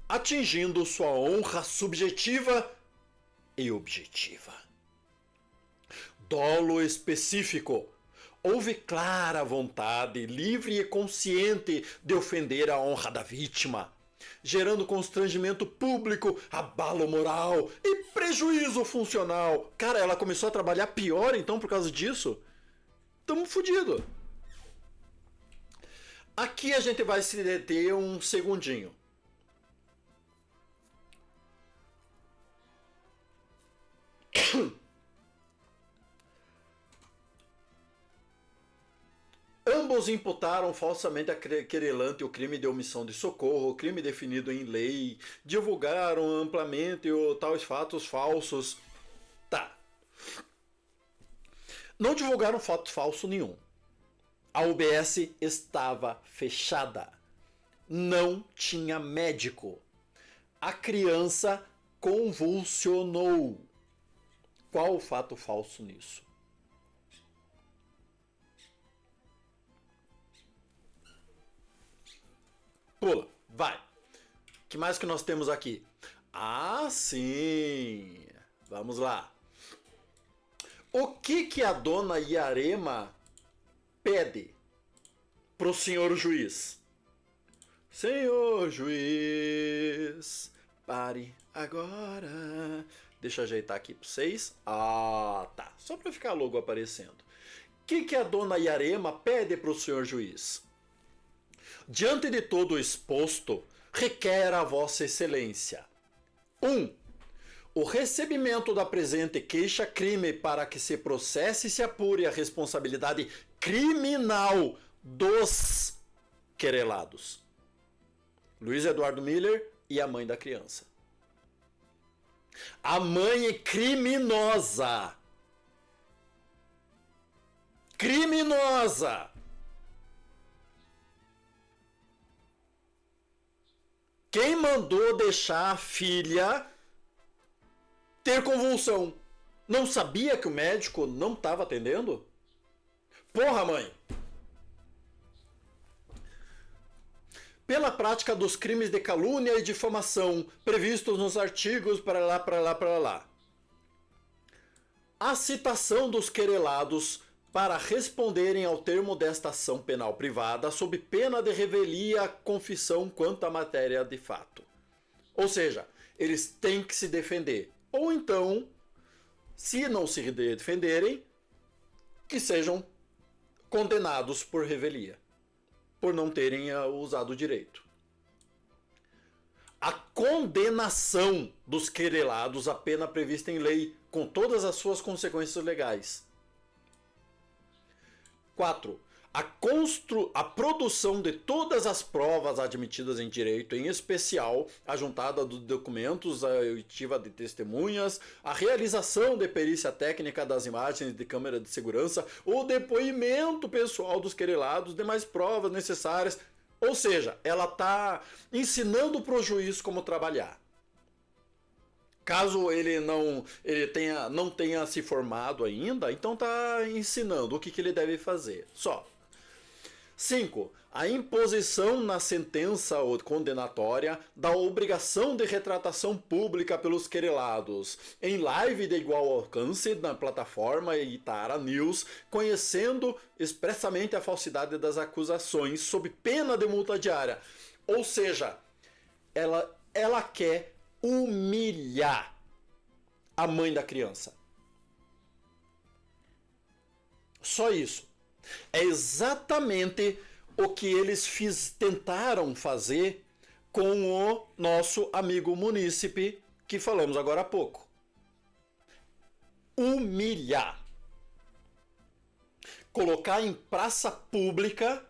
atingindo sua honra subjetiva e objetiva. Dolo específico. Houve clara vontade, livre e consciente, de ofender a honra da vítima, gerando constrangimento público, abalo moral e prejuízo funcional. Cara, ela começou a trabalhar pior então por causa disso? Tamo fudido. Aqui a gente vai se deter um segundinho. Ambos imputaram falsamente a querelante o crime de omissão de socorro, crime definido em lei, divulgaram amplamente tais fatos falsos. Tá. Não divulgaram fato falso nenhum. A UBS estava fechada. Não tinha médico. A criança convulsionou. Qual o fato falso nisso? Pula, vai. O que mais que nós temos aqui? Ah, sim. Vamos lá. O que a dona Yarema pede pro senhor juiz? Senhor juiz, pare agora. Deixa eu ajeitar aqui para vocês. Ah, tá. Só para ficar logo aparecendo. O que a dona Yarema pede pro senhor juiz? Diante de todo o exposto, requer a vossa excelência. 1. O recebimento da presente queixa-crime para que se processe e se apure a responsabilidade criminal dos querelados. Luiz Eduardo Miller e a mãe da criança. A mãe é criminosa. Criminosa! Quem mandou deixar a filha ter convulsão? Não sabia que o médico não estava atendendo? Porra, mãe! Pela prática dos crimes de calúnia e difamação previstos nos artigos para lá. A citação dos querelados para responderem ao termo desta ação penal privada sob pena de revelia confissão quanto à matéria de fato. Ou seja, eles têm que se defender. Ou então, se não se defenderem, que sejam condenados por revelia, por não terem usado o direito. A condenação dos querelados à pena prevista em lei, com todas as suas consequências legais. 4. A produção de todas as provas admitidas em direito, em especial a juntada dos documentos, a oitiva de testemunhas, a realização de perícia técnica das imagens de câmera de segurança, o depoimento pessoal dos querelados, demais provas necessárias. Ou seja, ela está ensinando para o juiz como trabalhar. Caso ele não tenha se formado ainda, então está ensinando o que ele deve fazer. Só. 5. A imposição na sentença condenatória da obrigação de retratação pública pelos querelados em live de igual alcance na plataforma Itara News, conhecendo expressamente a falsidade das acusações sob pena de multa diária. Ou seja, ela quer humilhar a mãe da criança. Só isso. É exatamente o que eles tentaram fazer com o nosso amigo munícipe que falamos agora há pouco. Humilhar. Colocar em praça pública,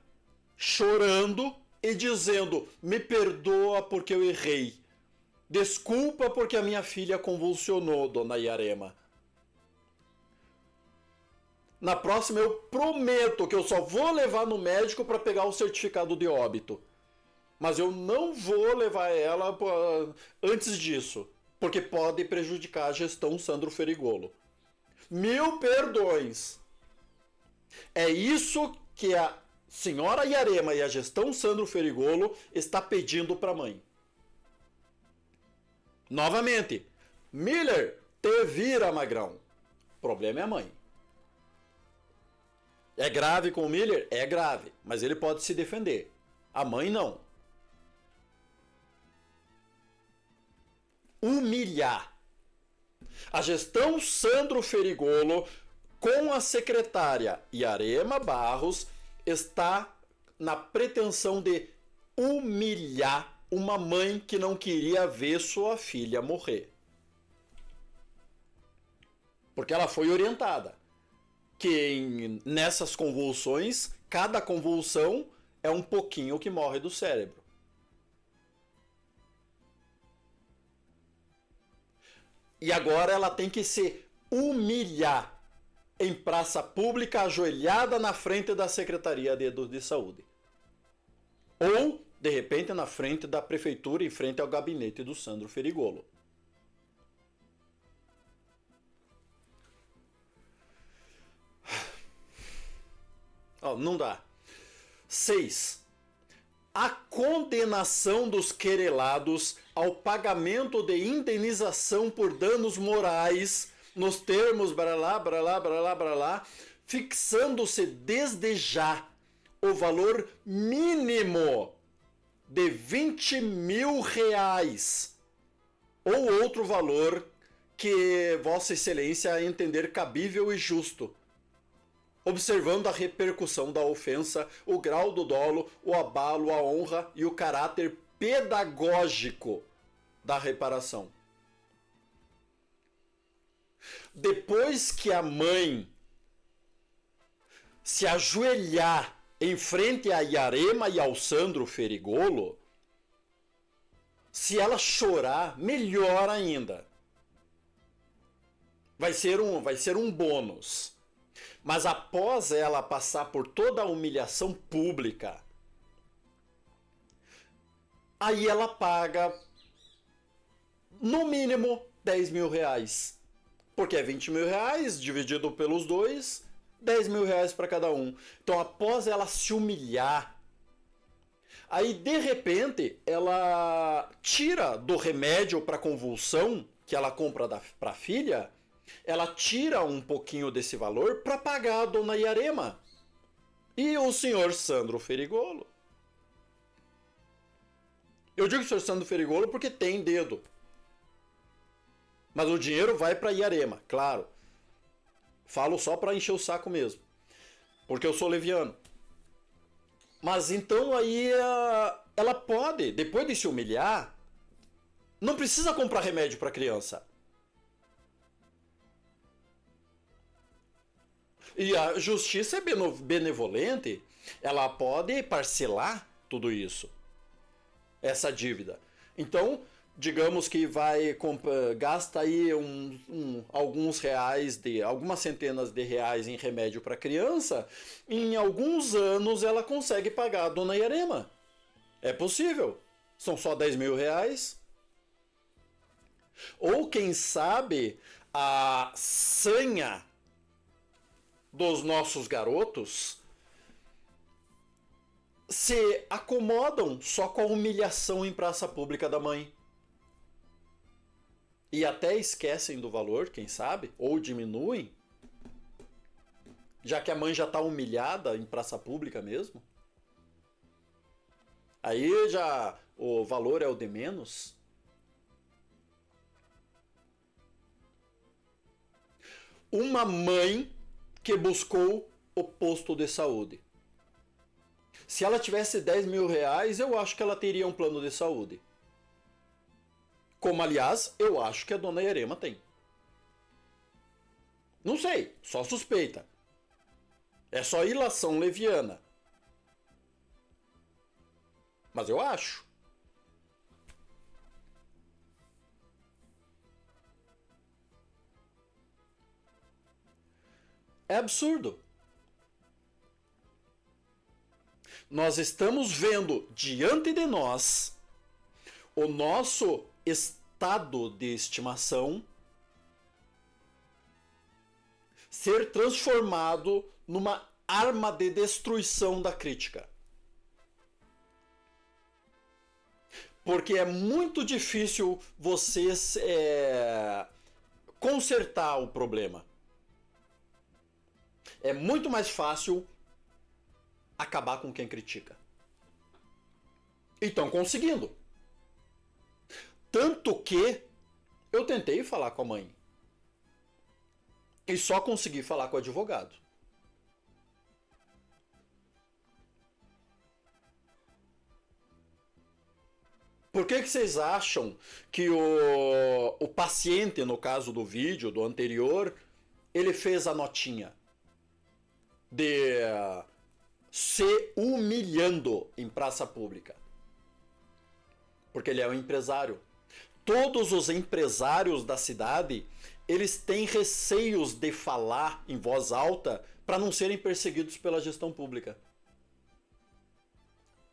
chorando e dizendo: me perdoa porque eu errei. Desculpa porque a minha filha convulsionou, dona Yarema. Na próxima eu prometo que eu só vou levar no médico para pegar o certificado de óbito. Mas eu não vou levar ela antes disso, porque pode prejudicar a gestão Sandro Ferigolo. 1000 perdões. É isso que a senhora Yarema e a gestão Sandro Ferigolo está pedindo para a mãe. Novamente, Miller, te vira, magrão. O problema é a mãe. É grave com o Miller? É grave, mas ele pode se defender. A mãe não. Humilhar. A gestão Sandro Ferigolo, com a secretária Yarema Barros, está na pretensão de humilhar uma mãe que não queria ver sua filha morrer. Porque ela foi orientada que nessas convulsões, cada convulsão é um pouquinho que morre do cérebro. E agora ela tem que se humilhar em praça pública, ajoelhada na frente da Secretaria de Saúde. Ou, de repente, na frente da prefeitura, em frente ao gabinete do Sandro Ferigolo. Oh, não dá. 6. A condenação dos querelados ao pagamento de indenização por danos morais nos termos bralá, fixando-se desde já o valor mínimo de 20 mil reais ou outro valor que Vossa Excelência entender cabível e justo, observando a repercussão da ofensa, o grau do dolo, o abalo, a honra e o caráter pedagógico da reparação. Depois que a mãe se ajoelhar em frente a Yarema e ao Sandro Ferigolo, se ela chorar, melhor ainda. Vai ser um bônus. Mas após ela passar por toda a humilhação pública, aí ela paga, no mínimo, 10 mil reais. Porque é 20 mil reais, dividido pelos dois, 10 mil reais para cada um. Então, após ela se humilhar, aí, de repente, ela tira do remédio para convulsão, que ela compra para a filha, ela tira um pouquinho desse valor para pagar a dona Yarema e o senhor Sandro Ferigolo. Eu digo senhor Sandro Ferigolo porque tem dedo. Mas o dinheiro vai para Yarema, claro. Falo só para encher o saco mesmo. Porque eu sou leviano. Mas então aí ela pode, depois de se humilhar, não precisa comprar remédio para criança. E a justiça é benevolente, ela pode parcelar tudo isso, essa dívida. Então, digamos que gasta aí alguns reais, algumas centenas de reais em remédio para criança, em alguns anos ela consegue pagar a dona Yarema. É possível. São só 10 mil reais. Ou quem sabe a sanha dos nossos garotos se acomodam só com a humilhação em praça pública da mãe. E até esquecem do valor, quem sabe, ou diminuem, já que a mãe já está humilhada em praça pública mesmo. Aí já o valor é o de menos. Uma mãe que buscou o posto de saúde. Se ela tivesse 10 mil reais, eu acho que ela teria um plano de saúde. Como, aliás, eu acho que a dona Yarema tem. Não sei, só suspeita. É só ilação leviana. Mas eu acho. É absurdo. Nós estamos vendo diante de nós o nosso estado de estimação ser transformado numa arma de destruição da crítica. Porque é muito difícil você consertar o problema. É muito mais fácil acabar com quem critica. E estão conseguindo. Tanto que eu tentei falar com a mãe. E só consegui falar com o advogado. Por que vocês acham que o paciente, no caso do vídeo, do anterior, ele fez a notinha de se humilhando em praça pública? Porque ele é um empresário. Todos os empresários da cidade, eles têm receios de falar em voz alta para não serem perseguidos pela gestão pública.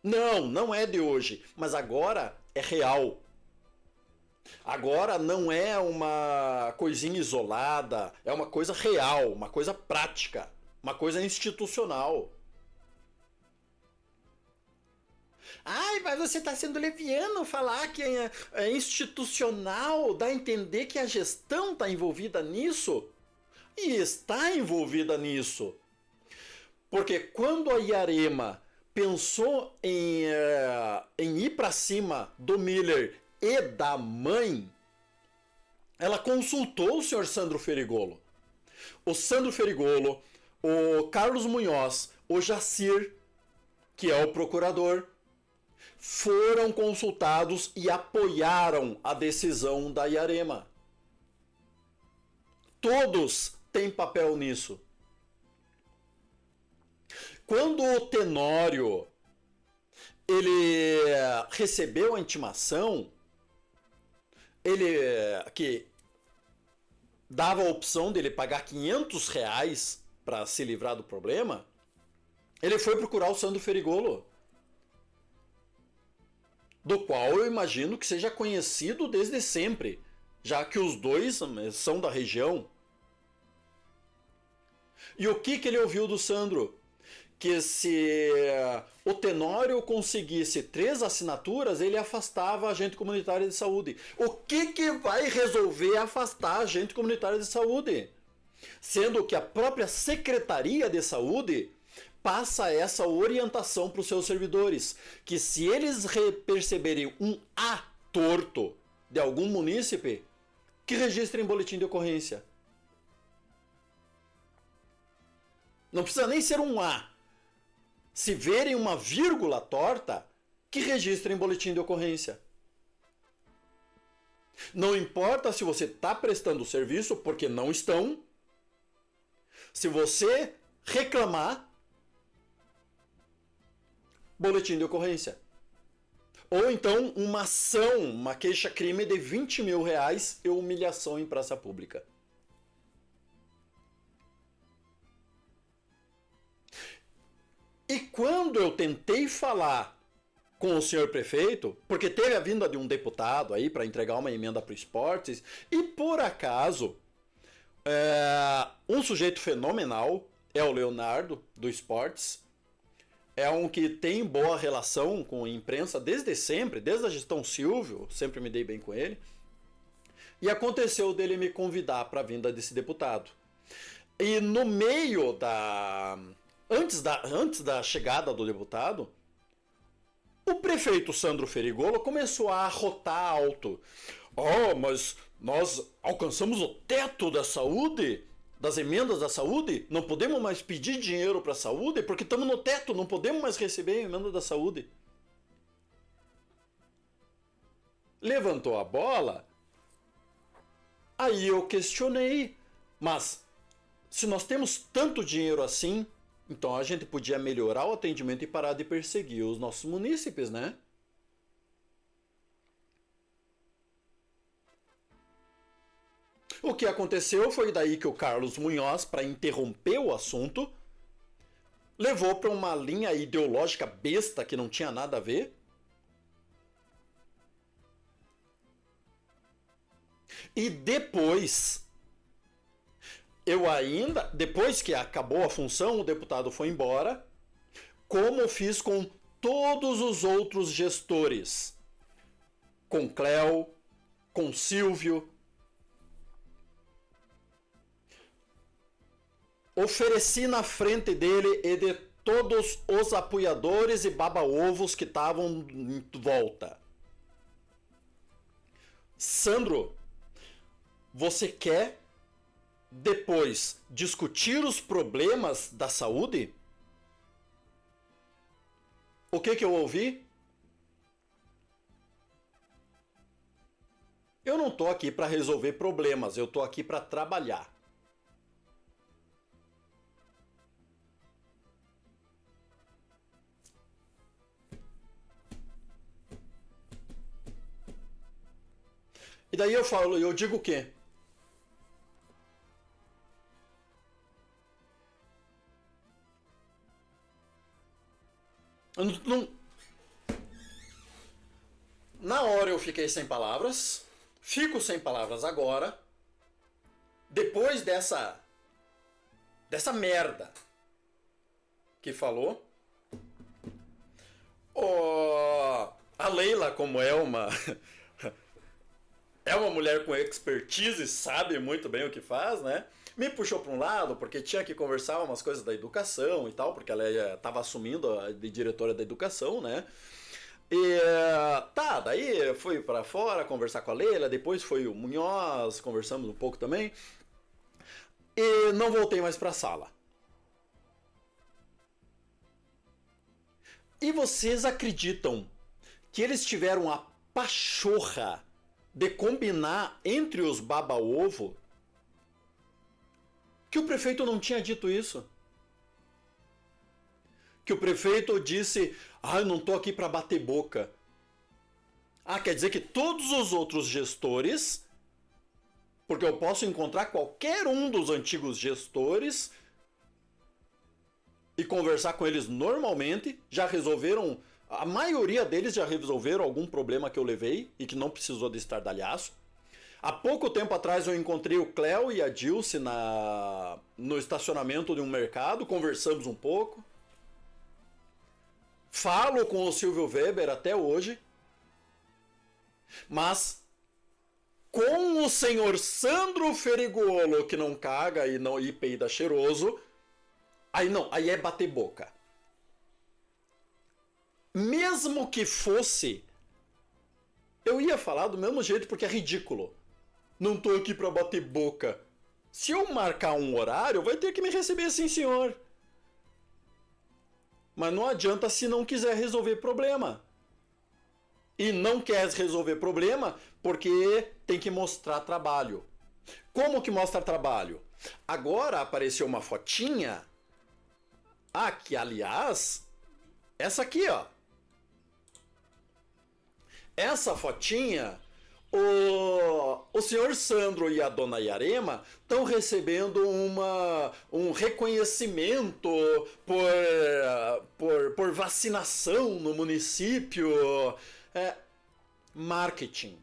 Não, não é de hoje, mas agora é real. Agora não é uma coisinha isolada, é uma coisa real, uma coisa prática, uma coisa institucional. Ai, mas você está sendo leviano falar que é institucional, dá a entender que a gestão está envolvida nisso? E está envolvida nisso. Porque quando a Iarema pensou em ir para cima do Miller e da mãe, ela consultou o senhor Sandro Ferigolo. O Sandro Ferigolo, o Carlos Munhoz, o Jacir, que é o procurador, foram consultados e apoiaram a decisão da Iarema. Todos têm papel nisso. Quando o Tenório ele recebeu a intimação, ele que dava a opção dele pagar R$ 500 para se livrar do problema, ele foi procurar o Sandro Ferigolo, do qual eu imagino que seja conhecido desde sempre, já que os dois são da região. E o que ele ouviu do Sandro? Que se o Tenório conseguisse 3 assinaturas, ele afastava a agente comunitária de saúde. O que vai resolver afastar a agente comunitária de saúde? Sendo que a própria Secretaria de Saúde passa essa orientação para os seus servidores, que se eles perceberem um A torto de algum munícipe, que registrem boletim de ocorrência. Não precisa nem ser um A. Se verem uma vírgula torta, que registrem boletim de ocorrência. Não importa se você está prestando serviço, porque não estão. Se você reclamar, boletim de ocorrência. Ou então uma ação, uma queixa-crime de R$ 20 mil e humilhação em praça pública. E quando eu tentei falar com o senhor prefeito, porque teve a vinda de um deputado aí para entregar uma emenda para o esportes, e por acaso, um sujeito fenomenal é o Leonardo, do esportes, é um que tem boa relação com a imprensa desde sempre, desde a gestão Silvio, sempre me dei bem com ele, e aconteceu dele me convidar para a vinda desse deputado. E no meio da... Antes da chegada do deputado, o prefeito Sandro Ferigolo começou a arrotar alto. Oh, mas nós alcançamos o teto da saúde, das emendas da saúde, não podemos mais pedir dinheiro para a saúde porque estamos no teto, não podemos mais receber a emenda da saúde. Levantou a bola, aí eu questionei, mas se nós temos tanto dinheiro assim, então a gente podia melhorar o atendimento e parar de perseguir os nossos munícipes, né? O que aconteceu foi daí que o Carlos Munhoz, para interromper o assunto, levou para uma linha ideológica besta que não tinha nada a ver. E depois... depois que acabou a função, o deputado foi embora, como fiz com todos os outros gestores. Com Cléo, com Silvio. Ofereci na frente dele e de todos os apoiadores e baba-ovos que estavam em volta. Sandro, você quer depois discutir os problemas da saúde? O que eu ouvi? Eu não tô aqui para resolver problemas, eu tô aqui para trabalhar. E daí eu digo o quê? Não, na hora eu fiquei sem palavras, fico sem palavras agora, depois dessa merda que falou. Oh, a Leila, como é uma mulher com expertise, sabe muito bem o que faz, né? Me puxou para um lado porque tinha que conversar umas coisas da educação e tal, porque ela estava assumindo de diretora da educação, né? E tá, daí fui para fora conversar com a Leila, depois foi o Munhoz, conversamos um pouco também, e não voltei mais para a sala. E vocês acreditam que eles tiveram a pachorra de combinar entre os baba-ovo que o prefeito não tinha dito isso? Que o prefeito disse: eu não tô aqui para bater boca. Quer dizer que todos os outros gestores, porque eu posso encontrar qualquer um dos antigos gestores e conversar com eles normalmente, já resolveram, a maioria deles já resolveram algum problema que eu levei e que não precisou de estardalhaço. Há pouco tempo atrás eu encontrei o Cléo e a Dilce no estacionamento de um mercado, conversamos um pouco. Falo com o Silvio Weber até hoje, mas com o senhor Sandro Ferigolo, que não caga e peida cheiroso, aí não, aí é bater boca. Mesmo que fosse, eu ia falar do mesmo jeito porque é ridículo. Não tô aqui pra bater boca. Se eu marcar um horário, vai ter que me receber, sim, senhor. Mas não adianta se não quiser resolver problema. E não quer resolver problema porque tem que mostrar trabalho. Como que mostra trabalho? Agora apareceu uma fotinha. Que aliás, essa aqui, ó. Essa fotinha, o senhor Sandro e a dona Yarema estão recebendo um reconhecimento por vacinação no município. Marketing.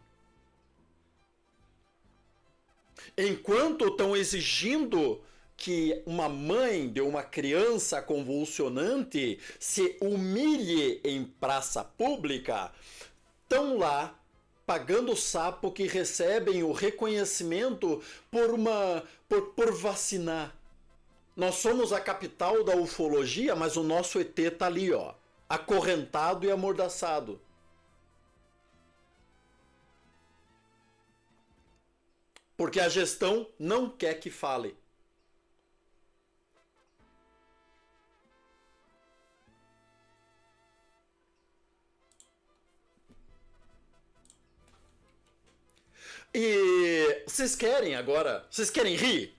Enquanto estão exigindo que uma mãe de uma criança convulsionante se humilhe em praça pública, estão lá pagando o sapo que recebem o reconhecimento por vacinar. Nós somos a capital da ufologia, mas o nosso ET tá ali, ó, acorrentado e amordaçado. Porque a gestão não quer que fale. E vocês querem agora? Vocês querem rir?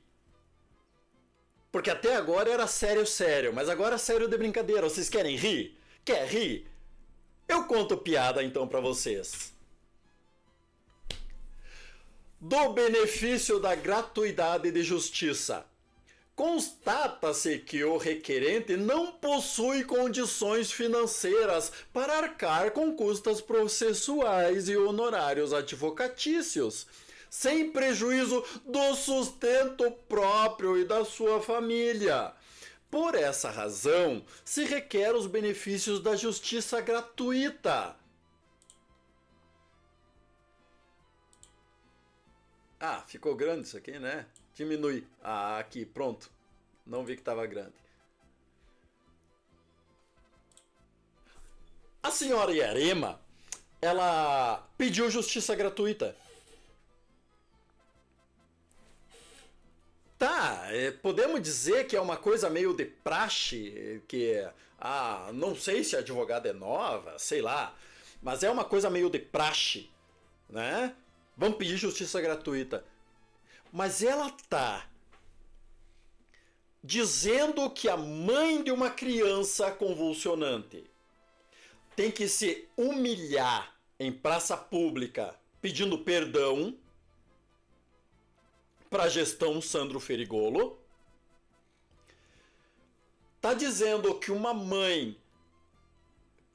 Porque até agora era sério, sério, mas agora é sério de brincadeira. Vocês querem rir? Quer rir? Eu conto piada então pra vocês. Do benefício da gratuidade de justiça. Constata-se que o requerente não possui condições financeiras para arcar com custas processuais e honorários advocatícios, sem prejuízo do sustento próprio e da sua família. Por essa razão, se requer os benefícios da justiça gratuita. Ficou grande isso aqui, né? Diminui. Aqui, pronto. Não vi que estava grande. A senhora Yarema, ela pediu justiça gratuita. Podemos dizer que é uma coisa meio de praxe, não sei se a advogada é nova, sei lá, mas é uma coisa meio de praxe, né? Vamos pedir justiça gratuita. Mas ela tá dizendo que a mãe de uma criança convulsionante tem que se humilhar em praça pública pedindo perdão para a gestão Sandro Ferigolo. Tá dizendo que uma mãe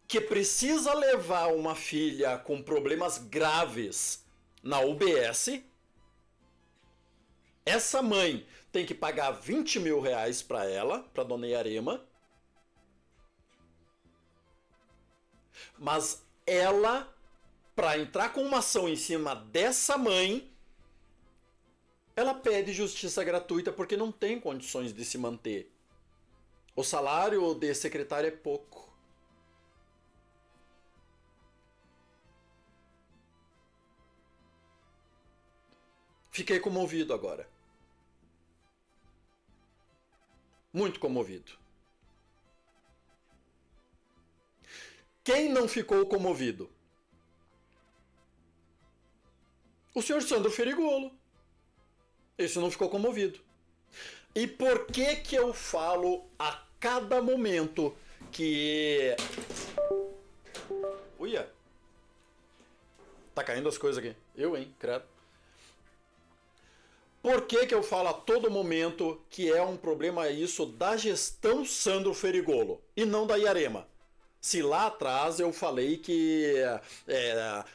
que precisa levar uma filha com problemas graves na UBS, essa mãe tem que pagar 20 mil reais para ela, para dona Yarema. Mas ela, para entrar com uma ação em cima dessa mãe, ela pede justiça gratuita porque não tem condições de se manter. O salário de secretária é pouco. Fiquei comovido agora. Muito comovido. Quem não ficou comovido? O senhor Sandro Ferigolo. Esse não ficou comovido. E por que que eu falo a cada momento que... Uia! Tá caindo as coisas aqui. Eu, hein? Credo. Por que que eu falo a todo momento que é um problema isso da gestão Sandro Ferigolo e não da Yarema? Se lá atrás eu falei que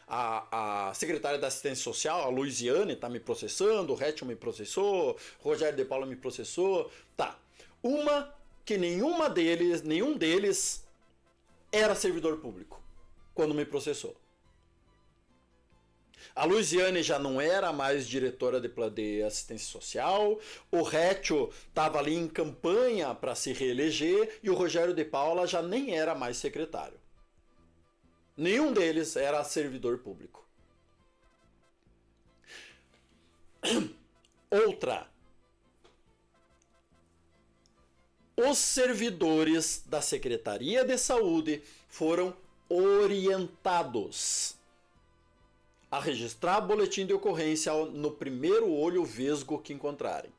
a secretária da Assistência Social, a Luiziane, está me processando, o Rétio me processou, o Rogério de Paula me processou. Tá. Uma que nenhum deles era servidor público quando me processou. A Luiziane já não era mais diretora de assistência social, o Rétio estava ali em campanha para se reeleger e o Rogério de Paula já nem era mais secretário. Nenhum deles era servidor público. Outra. Os servidores da Secretaria de Saúde foram orientados a registrar boletim de ocorrência no primeiro olho vesgo que encontrarem.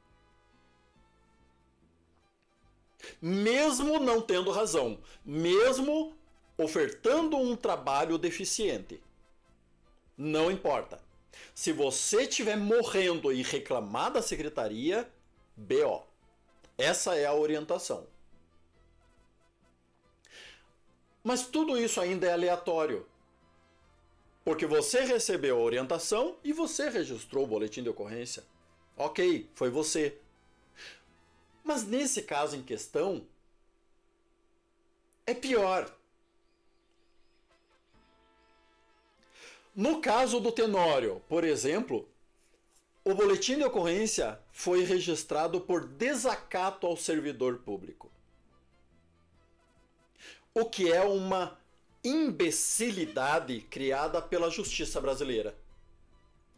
Mesmo não tendo razão, mesmo ofertando um trabalho deficiente. Não importa. Se você estiver morrendo e reclamar da secretaria, BO. Essa é a orientação. Mas tudo isso ainda é aleatório. Porque você recebeu a orientação e você registrou o boletim de ocorrência. Ok, foi você. Mas nesse caso em questão, é pior. No caso do Tenório, por exemplo, o boletim de ocorrência foi registrado por desacato ao servidor público. O que é uma imbecilidade criada pela justiça brasileira.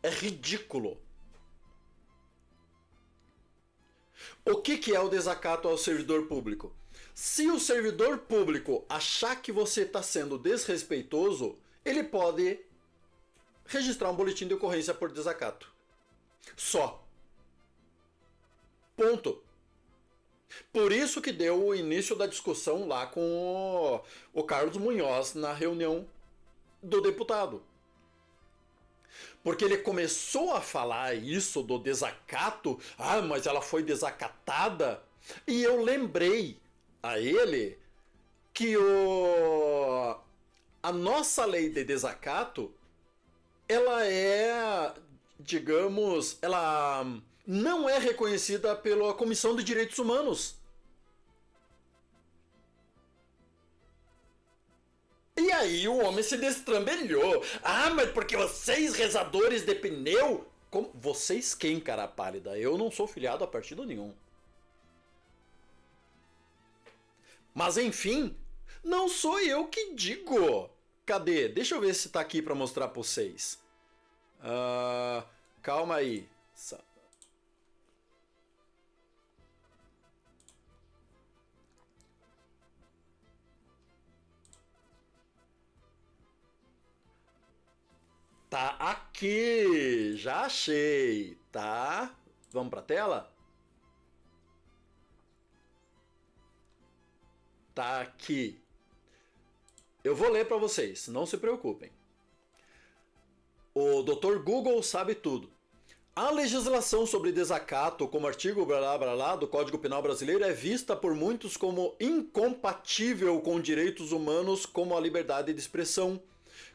É ridículo. O que é o desacato ao servidor público? Se o servidor público achar que você está sendo desrespeitoso, ele pode registrar um boletim de ocorrência por desacato. Só. Ponto. Por isso que deu o início da discussão lá com o Carlos Munhoz na reunião do deputado. Porque ele começou a falar isso do desacato. Ah, mas ela foi desacatada. E eu lembrei a ele que a nossa lei de desacato, ela é, digamos, ela não é reconhecida pela Comissão de Direitos Humanos. E aí o homem se destrambelhou. Ah, mas porque vocês, rezadores de pneu... Como? Vocês quem, cara pálida? Eu não sou filiado a partido nenhum. Mas enfim, não sou eu que digo. Cadê? Deixa eu ver se tá aqui pra mostrar pra vocês. Calma aí. Tá aqui, já achei, tá? Vamos pra tela? Tá aqui. Eu vou ler para vocês, não se preocupem. O Dr. Google sabe tudo. A legislação sobre desacato, como artigo blá blá blá do Código Penal Brasileiro, é vista por muitos como incompatível com direitos humanos como a liberdade de expressão,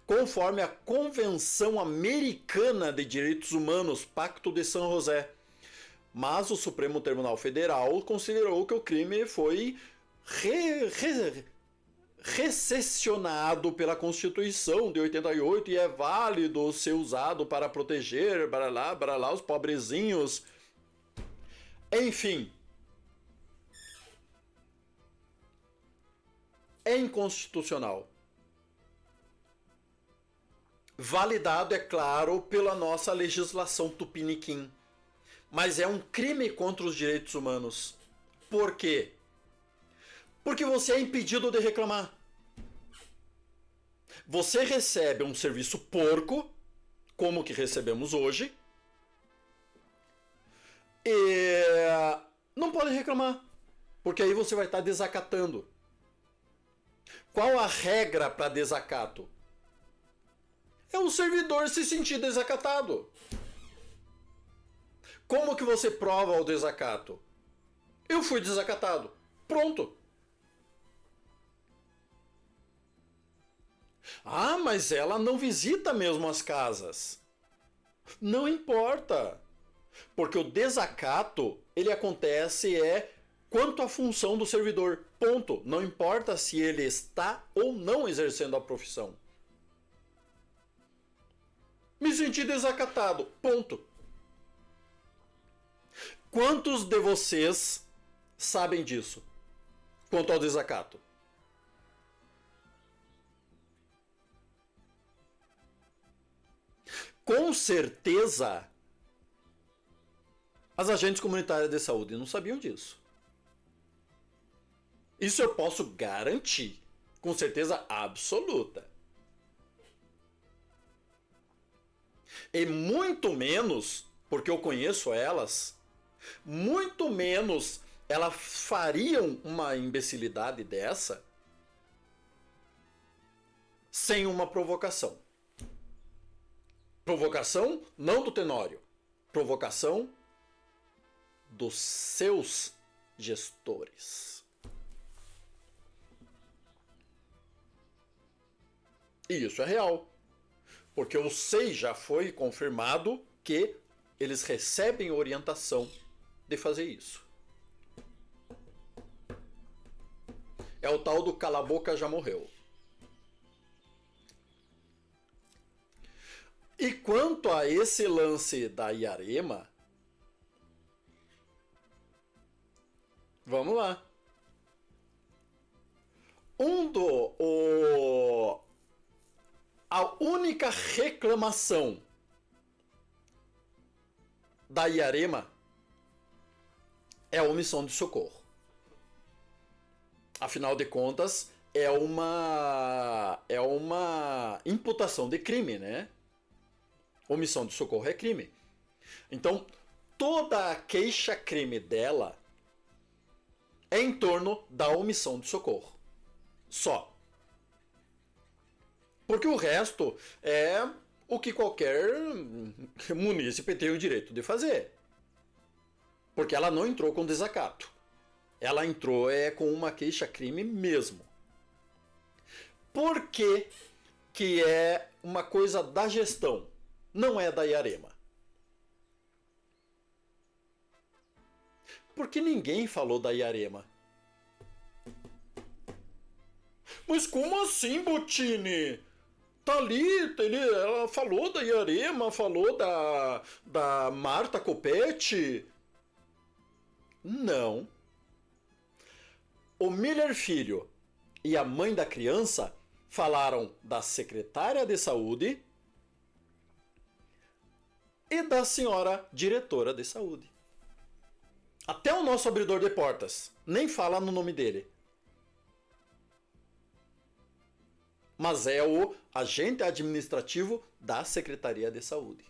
conforme a Convenção Americana de Direitos Humanos, Pacto de San José. Mas o Supremo Tribunal Federal considerou que o crime foi recessionado pela Constituição de 88 e é válido ser usado para proteger baralá, os pobrezinhos. Enfim. É inconstitucional. Validado, é claro, pela nossa legislação tupiniquim. Mas é um crime contra os direitos humanos. Por quê? Porque você é impedido de reclamar. Você recebe um serviço porco, como o que recebemos hoje, e não pode reclamar, porque aí você vai estar desacatando. Qual a regra para desacato? É o servidor se sentir desacatado. Como que você prova o desacato? Eu fui desacatado. Pronto. Ah, mas ela não visita mesmo as casas. Não importa. Porque o desacato, ele acontece quanto à função do servidor. Ponto. Não importa se ele está ou não exercendo a profissão. Me senti desacatado. Ponto. Quantos de vocês sabem disso? Quanto ao desacato? Com certeza, as agentes comunitárias de saúde não sabiam disso. Isso eu posso garantir, com certeza absoluta. E muito menos, porque eu conheço elas, muito menos elas fariam uma imbecilidade dessa sem uma provocação. Provocação não do Tenório, provocação dos seus gestores. E isso é real, porque o SEI já foi confirmado que eles recebem orientação de fazer isso. É o tal do cala a boca já morreu. E quanto a esse lance da Iarema, vamos lá. A única reclamação da Iarema é a omissão de socorro. Afinal de contas, é uma imputação de crime, né? Omissão de socorro é crime. Então, toda a queixa-crime dela é em torno da omissão de socorro. Só. Porque o resto é o que qualquer munícipe tem o direito de fazer. Porque ela não entrou com desacato. Ela entrou com uma queixa-crime mesmo. Por que é uma coisa da gestão? Não é da Iarema. Porque ninguém falou da Iarema. Mas como assim, Bottini? Tá ali, ela falou da Iarema, falou da Marta Coppetti. Não. O Miller Filho e a mãe da criança falaram da secretária de saúde e da senhora diretora de saúde. Até o nosso abridor de portas nem fala no nome dele. mas é o agente administrativo da Secretaria de Saúde.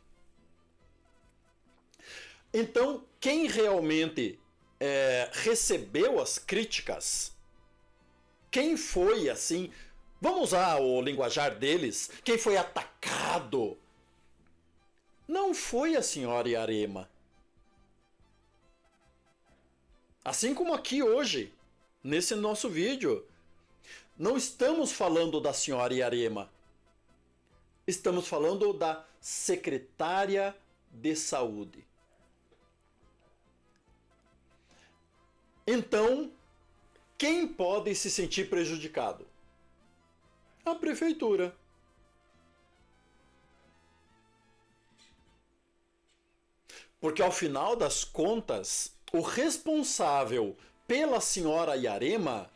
Então, quem realmente recebeu as críticas, quem foi assim, vamos usar o linguajar deles, quem foi atacado, não foi a senhora Yarema. Assim como aqui hoje, nesse nosso vídeo, não estamos falando da senhora Yarema. Estamos falando da secretária de saúde. Então, quem pode se sentir prejudicado? A prefeitura. Porque ao final das contas, o responsável pela senhora Yarema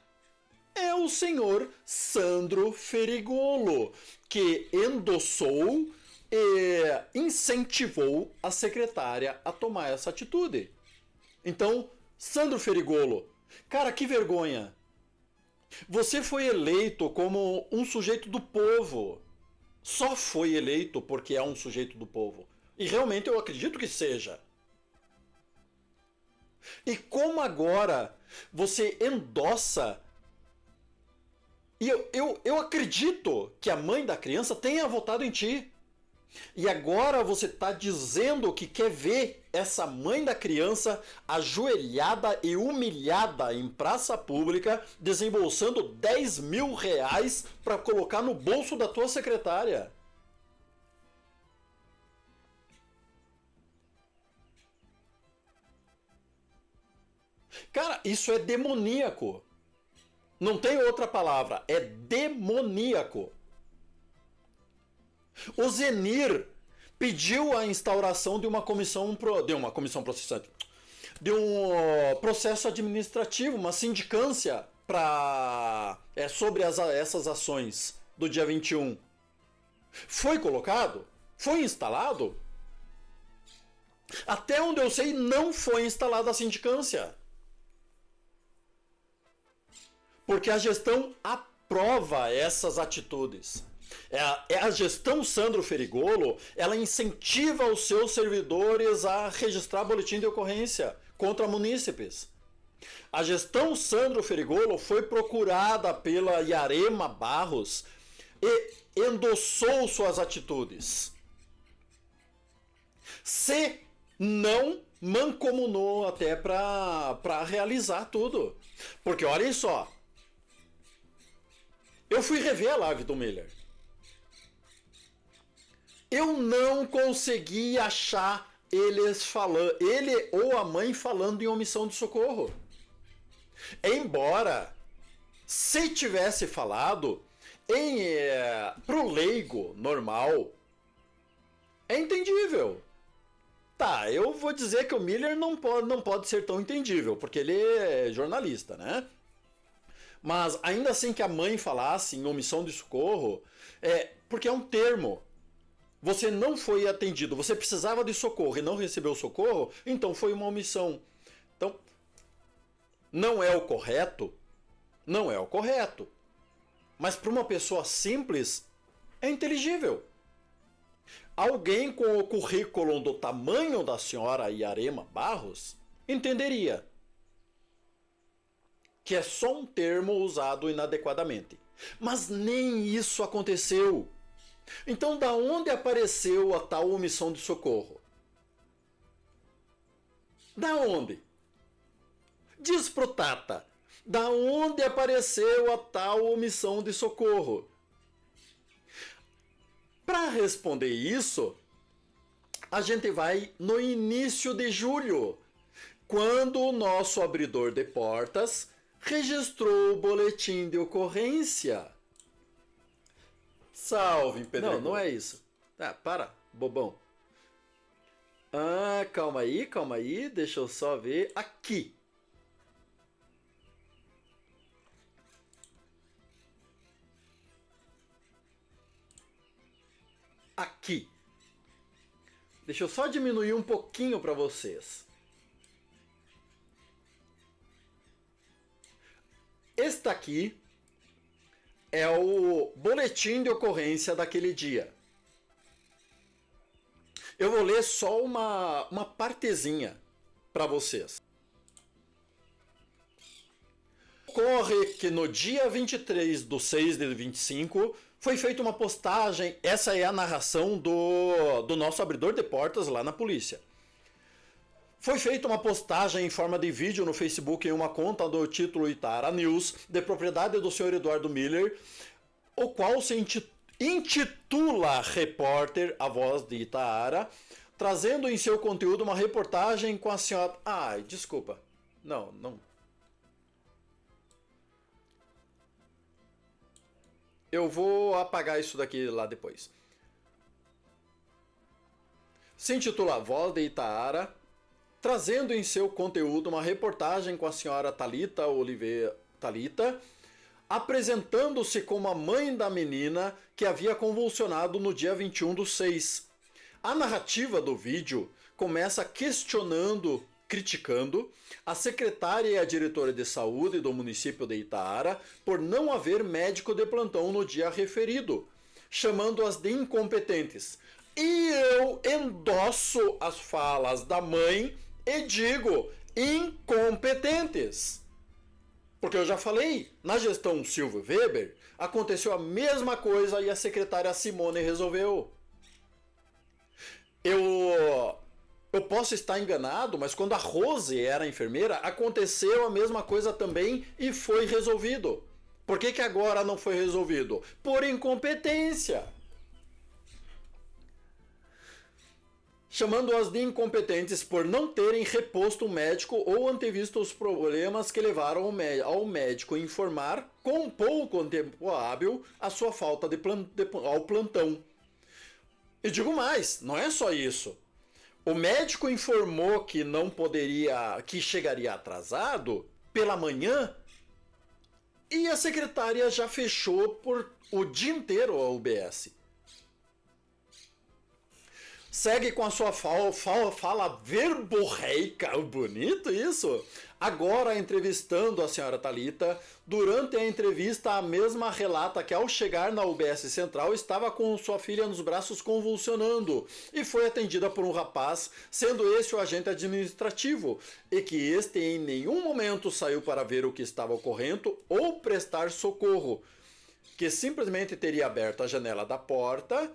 é o senhor Sandro Ferigolo, que endossou e incentivou a secretária a tomar essa atitude. Então, Sandro Ferigolo, cara, que vergonha! Você foi eleito como um sujeito do povo. Só foi eleito porque é um sujeito do povo. E realmente eu acredito que seja. E como agora você endossa... E eu acredito que a mãe da criança tenha votado em ti. E agora você está dizendo que quer ver essa mãe da criança ajoelhada e humilhada em praça pública, desembolsando 10 mil reais para colocar no bolso da tua secretária. Cara, isso é demoníaco. Não tem outra palavra, é demoníaco. O Zenir pediu a instauração de uma comissão processante, de um processo administrativo, uma sindicância sobre essas ações do dia 21. Foi colocado? Foi instalado? Até onde eu sei, não foi instalada a sindicância. Porque a gestão aprova essas atitudes. A gestão Sandro Ferigolo, ela incentiva os seus servidores a registrar boletim de ocorrência contra munícipes. A gestão Sandro Ferigolo foi procurada pela Yarema Barros e endossou suas atitudes. Se não mancomunou até para realizar tudo. Porque olhem só, eu fui rever a live do Miller. Eu não consegui achar ele ou a mãe falando em omissão de socorro. Embora, se tivesse falado, pro leigo normal, é entendível. Tá, eu vou dizer que o Miller não pode ser tão entendível, porque ele é jornalista, né? Mas ainda assim que a mãe falasse em omissão de socorro, porque é um termo. Você não foi atendido, você precisava de socorro e não recebeu socorro, então foi uma omissão. Então, não é o correto, não é o correto. Mas para uma pessoa simples, é inteligível. Alguém com o currículo do tamanho da senhora Yarema Barros entenderia que é só um termo usado inadequadamente. Mas nem isso aconteceu. Então, da onde apareceu a tal omissão de socorro? Da onde? Diz pro Tata, da onde apareceu a tal omissão de socorro? Para responder isso, a gente vai no início de julho, quando o nosso abridor de portas registrou o boletim de ocorrência. Salve, Pedro. Não é isso. Tá, para, bobão. Calma aí, deixa eu só ver. Aqui. Aqui. Deixa eu só diminuir um pouquinho para vocês. Esta aqui é o boletim de ocorrência daquele dia. Eu vou ler só uma partezinha para vocês. Ocorre que no dia 23/6/25 foi feita uma postagem, essa é a narração do nosso abridor de portas lá na polícia. Foi feita uma postagem em forma de vídeo no Facebook em uma conta do título Itaara News, de propriedade do Sr. Eduardo Miller, o qual se intitula Repórter, a voz de Itaara, trazendo em seu conteúdo uma reportagem com a senhora... Ai, desculpa. Não. Eu vou apagar isso daqui lá depois. Se intitula A Voz de Itaara, trazendo em seu conteúdo uma reportagem com a senhora Thalita Oliveira, apresentando-se como a mãe da menina que havia convulsionado no dia 21/6. A narrativa do vídeo começa criticando a secretária e a diretora de saúde do município de Itaara por não haver médico de plantão no dia referido, chamando-as de incompetentes. E eu endosso as falas da mãe e digo incompetentes. Porque eu já falei, na gestão Silvio Weber, aconteceu a mesma coisa e a secretária Simone resolveu. Eu posso estar enganado, mas quando a Rose era enfermeira, aconteceu a mesma coisa também e foi resolvido. Por que agora não foi resolvido? Por incompetência. Chamando-as de incompetentes por não terem reposto o médico ou antevisto os problemas que levaram ao médico informar com pouco tempo hábil a sua falta ao plantão. E digo mais, não é só isso. O médico informou que que chegaria atrasado pela manhã e a secretária já fechou por o dia inteiro a UBS. Segue com a sua fala verborreica, bonito isso? Agora entrevistando a senhora Thalita, durante a entrevista a mesma relata que ao chegar na UBS Central estava com sua filha nos braços convulsionando e foi atendida por um rapaz, sendo esse o agente administrativo, e que este em nenhum momento saiu para ver o que estava ocorrendo ou prestar socorro, que simplesmente teria aberto a janela da porta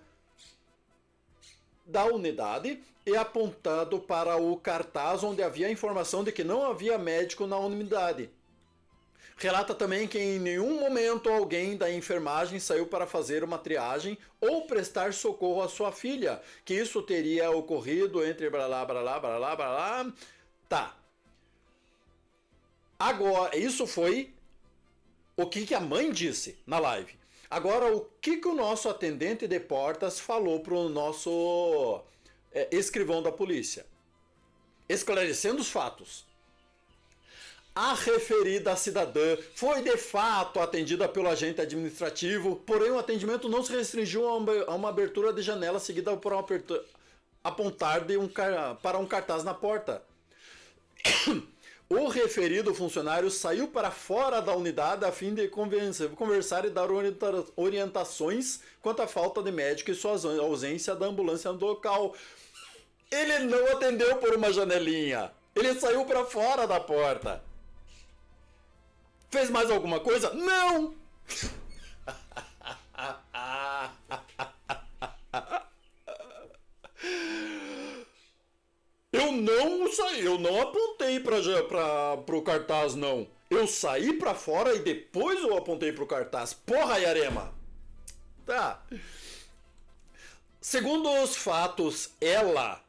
da unidade e apontado para o cartaz onde havia a informação de que não havia médico na unidade. Relata também que em nenhum momento alguém da enfermagem saiu para fazer uma triagem ou prestar socorro à sua filha, que isso teria ocorrido entre blá. Tá. Agora, isso foi o que a mãe disse na live. Agora, o que o nosso atendente de portas falou para o nosso escrivão da polícia? Esclarecendo os fatos. A referida cidadã foi de fato atendida pelo agente administrativo, porém o atendimento não se restringiu a uma abertura de janela seguida por apontar para um cartaz na porta. O referido funcionário saiu para fora da unidade a fim de conversar e dar orientações quanto à falta de médico e sua ausência da ambulância no local. Ele não atendeu por uma janelinha. Ele saiu para fora da porta. Fez mais alguma coisa? Não! Eu não apontei pro cartaz, não. Eu saí pra fora e depois eu apontei pro cartaz. Porra, Yarema! Tá. Segundo os fatos, ela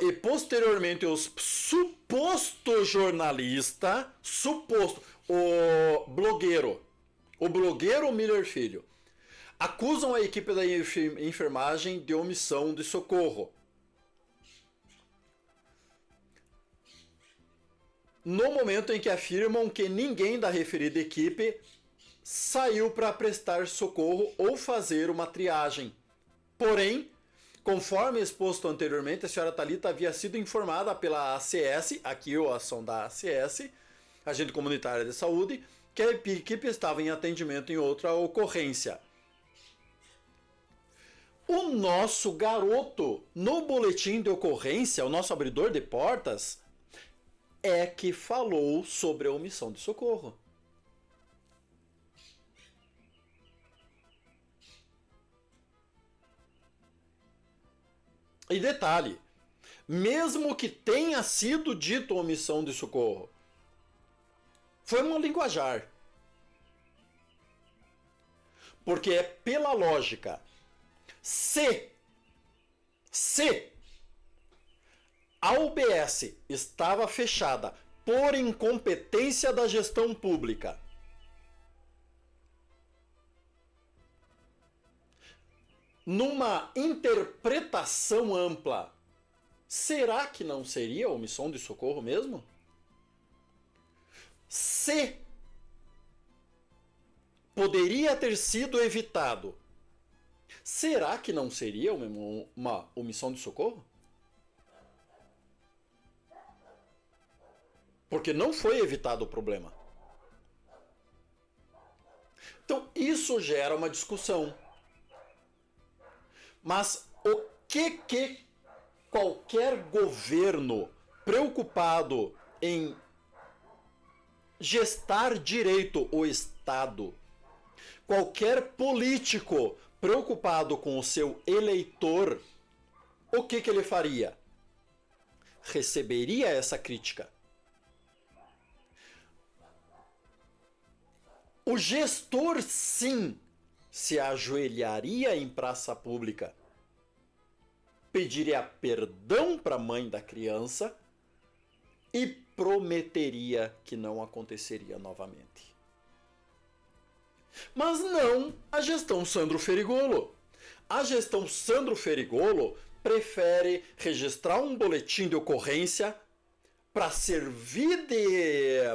e posteriormente o suposto jornalista, o blogueiro Miller Filho, acusam a equipe da enfermagem de omissão de socorro. No momento em que afirmam que ninguém da referida equipe saiu para prestar socorro ou fazer uma triagem. Porém, conforme exposto anteriormente, a senhora Thalita havia sido informada pela ACS, aqui a ação da ACS, Agente Comunitária de Saúde, que a equipe estava em atendimento em outra ocorrência. O nosso garoto, no boletim de ocorrência, o nosso abridor de portas, é que falou sobre a omissão de socorro. E detalhe, mesmo que tenha sido dito omissão de socorro, foi um linguajar. Porque é pela lógica. Se a UBS estava fechada por incompetência da gestão pública, numa interpretação ampla, será que não seria omissão de socorro mesmo? Se poderia ter sido evitado, será que não seria uma omissão de socorro? Porque não foi evitado o problema. Então isso gera uma discussão. Mas o que qualquer governo preocupado em gestar direito o Estado, qualquer político preocupado com o seu eleitor, o que ele faria? Receberia essa crítica. O gestor, sim, se ajoelharia em praça pública, pediria perdão para a mãe da criança e prometeria que não aconteceria novamente. Mas não a gestão Sandro Ferigolo. A gestão Sandro Ferigolo prefere registrar um boletim de ocorrência para servir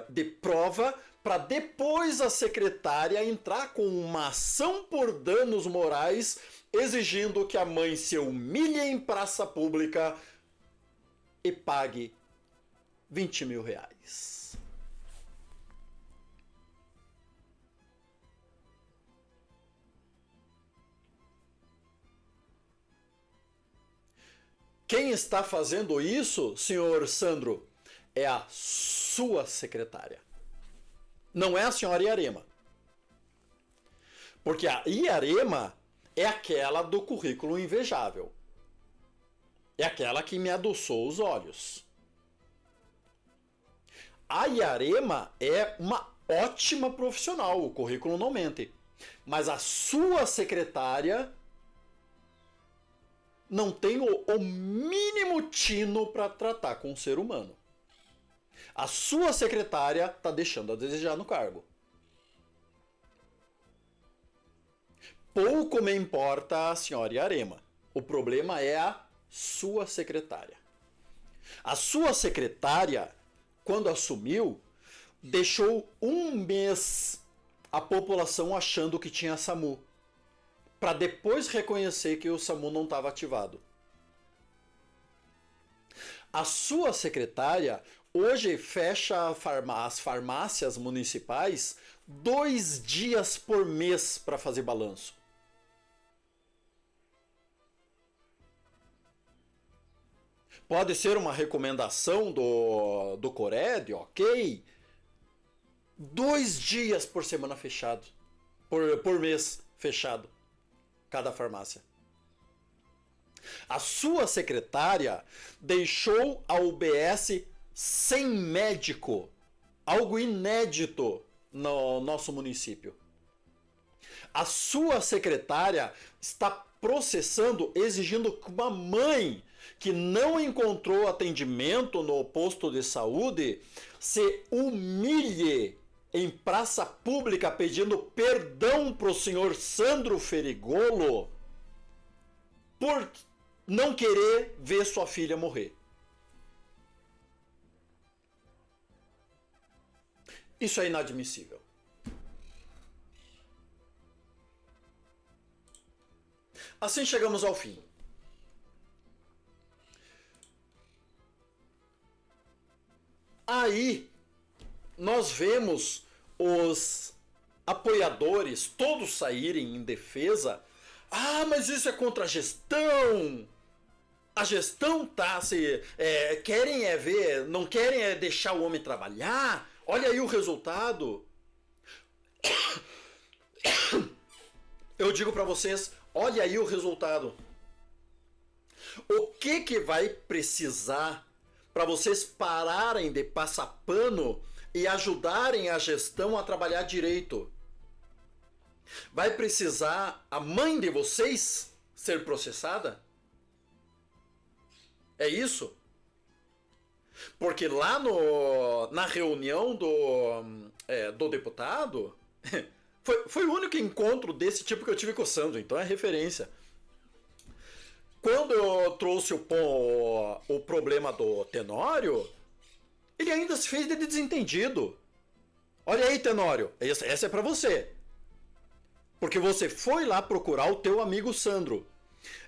de prova, para depois a secretária entrar com uma ação por danos morais, exigindo que a mãe se humilhe em praça pública e pague 20 mil reais. Quem está fazendo isso, senhor Sandro, é a sua secretária. Não é a senhora Iarema. Porque a Iarema é aquela do currículo invejável. É aquela que me adoçou os olhos. A Iarema é uma ótima profissional, o currículo não mente. Mas a sua secretária não tem o mínimo tino para tratar com o ser humano. A sua secretária está deixando a desejar no cargo. Pouco me importa a senhora Iarema. O problema é a sua secretária. A sua secretária, quando assumiu, deixou um mês a população achando que tinha SAMU, para depois reconhecer que o SAMU não estava ativado. A sua secretária hoje fecha as farmácias municipais 2 dias por mês para fazer balanço. Pode ser uma recomendação do Cored, ok? 2 dias por semana fechado. Por mês fechado. Cada farmácia. A sua secretária deixou a UBS sem médico. Algo inédito no nosso município. A sua secretária está processando, exigindo que uma mãe que não encontrou atendimento no posto de saúde se humilhe em praça pública pedindo perdão para o senhor Sandro Ferigolo por não querer ver sua filha morrer. Isso é inadmissível. Assim chegamos ao fim. Aí nós vemos os apoiadores todos saírem em defesa, mas isso é contra a gestão. A gestão tá se querem ver, não querem deixar o homem trabalhar. Olha aí o resultado. Eu digo para vocês, olha aí o resultado. O que vai precisar para vocês pararem de passar pano e ajudarem a gestão a trabalhar direito? Vai precisar a mãe de vocês ser processada? É isso? Porque lá na reunião do deputado, foi o único encontro desse tipo que eu tive com o Sandro, então é referência. Quando eu trouxe o problema do Tenório, ele ainda se fez de desentendido. Olha aí, Tenório, essa é pra você. Porque você foi lá procurar o teu amigo Sandro.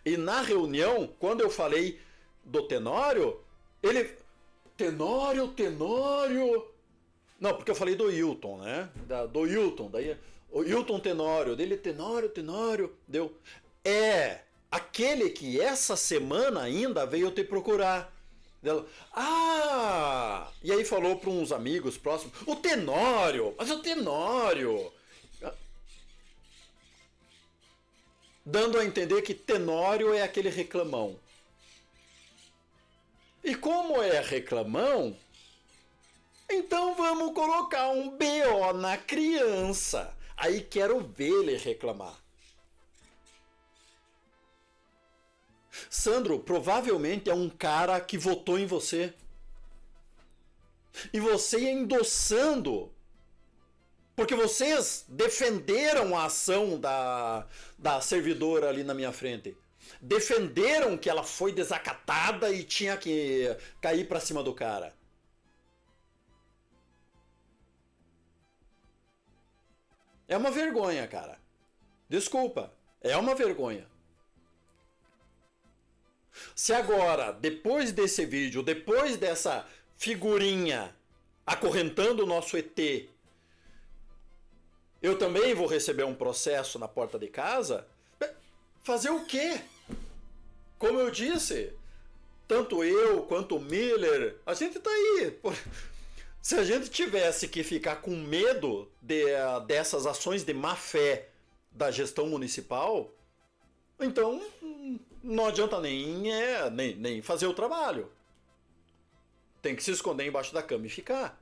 E na reunião, quando eu falei do Tenório, ele... Tenório... Não, porque eu falei do Hilton, né? Do Hilton, daí... O Hilton Tenório, dele Tenório, deu... Aquele que essa semana ainda veio te procurar. Ela, e aí falou para uns amigos próximos, o Tenório, mas o Tenório... Dando a entender que Tenório é aquele reclamão. E como é reclamão, então vamos colocar um BO na criança. Aí quero ver ele reclamar. Sandro provavelmente é um cara que votou em você. E você ia endossando. Porque vocês defenderam a ação da servidora ali na minha frente. Defenderam que ela foi desacatada e tinha que cair pra cima do cara. É uma vergonha, cara. Desculpa. É uma vergonha. Se agora, depois desse vídeo, depois dessa figurinha acorrentando o nosso ET, eu também vou receber um processo na porta de casa, fazer o quê? Como eu disse, tanto eu quanto o Miller, a gente tá aí. Se a gente tivesse que ficar com medo dessas ações de má fé da gestão municipal, então não adianta nem fazer o trabalho. Tem que se esconder embaixo da cama e ficar.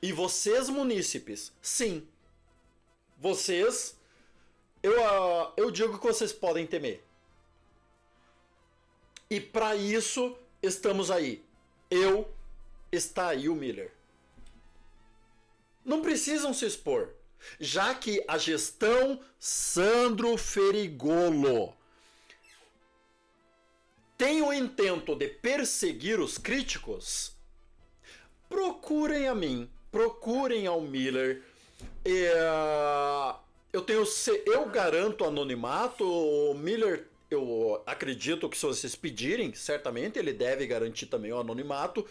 E vocês, munícipes, sim, vocês, eu digo que vocês podem temer. E para isso estamos aí. Está aí o Miller. Não precisam se expor, já que a gestão Sandro Ferigolo tem o intento de perseguir os críticos. Procurem a mim, procurem ao Miller. Eu garanto anonimato. O Miller, eu acredito que se vocês pedirem, certamente ele deve garantir também o anonimato.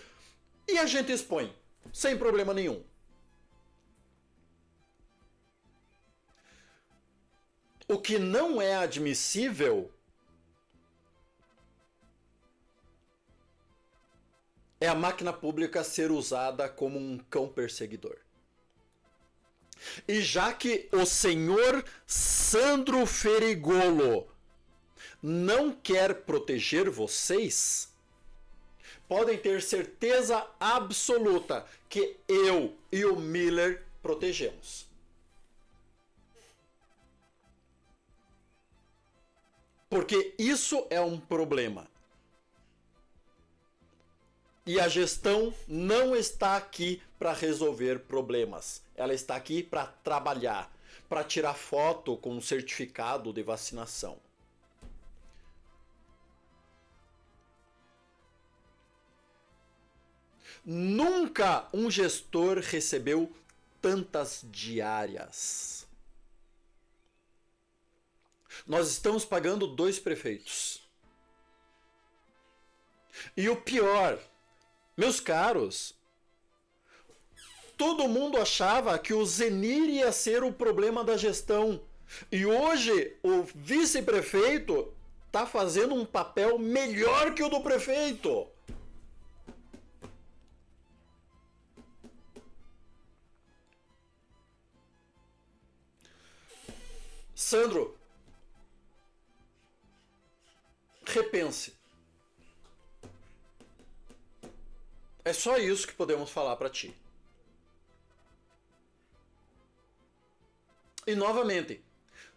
E a gente expõe, sem problema nenhum. O que não é admissível é a máquina pública ser usada como um cão perseguidor. E já que o senhor Sandro Ferigolo não quer proteger vocês, podem ter certeza absoluta que eu e o Miller protegemos. Porque isso é um problema. E a gestão não está aqui para resolver problemas. Ela está aqui para trabalhar, para tirar foto com um certificado de vacinação. Nunca um gestor recebeu tantas diárias. Nós estamos pagando 2 prefeitos. E o pior, meus caros, todo mundo achava que o Zenir ia ser o problema da gestão. E hoje o vice-prefeito está fazendo um papel melhor que o do prefeito. Sandro, repense. É só isso que podemos falar para ti. E novamente,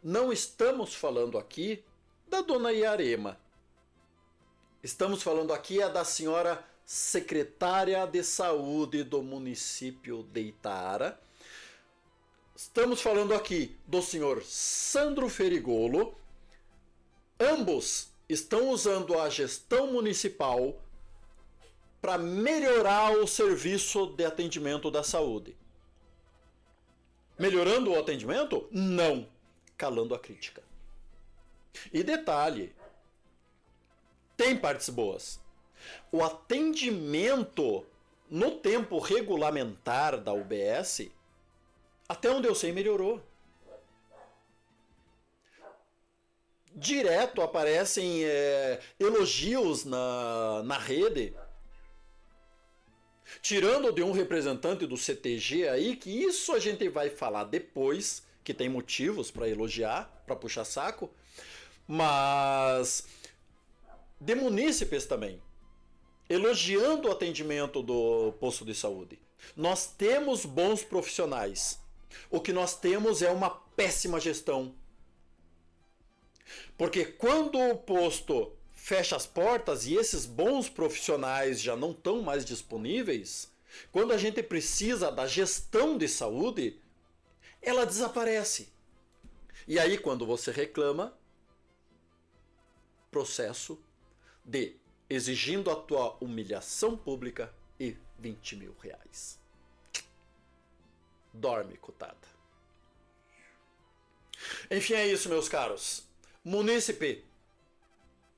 não estamos falando aqui da dona Iarema. Estamos falando aqui da senhora secretária de saúde do município de Itaara. Estamos falando aqui do senhor Sandro Ferigolo. Ambos estão usando a gestão municipal para melhorar o serviço de atendimento da saúde. Melhorando o atendimento? Não. Calando a crítica. E detalhe, tem partes boas. O atendimento no tempo regulamentar da UBS, até onde eu sei, melhorou. Direto aparecem elogios na rede, tirando de um representante do CTG aí, que isso a gente vai falar depois, que tem motivos para elogiar, para puxar saco, mas de munícipes também, elogiando o atendimento do posto de saúde. Nós temos bons profissionais. O que nós temos é uma péssima gestão. Porque quando o posto fecha as portas e esses bons profissionais já não estão mais disponíveis, quando a gente precisa da gestão de saúde, ela desaparece. E aí, quando você reclama, processo de exigindo a tua humilhação pública e 20 mil reais. Dorme, cotada. Enfim, é isso, meus caros. Munícipe,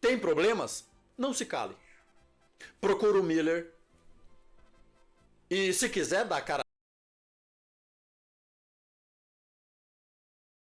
tem problemas? Não se cale. Procura o Miller. E se quiser dar cara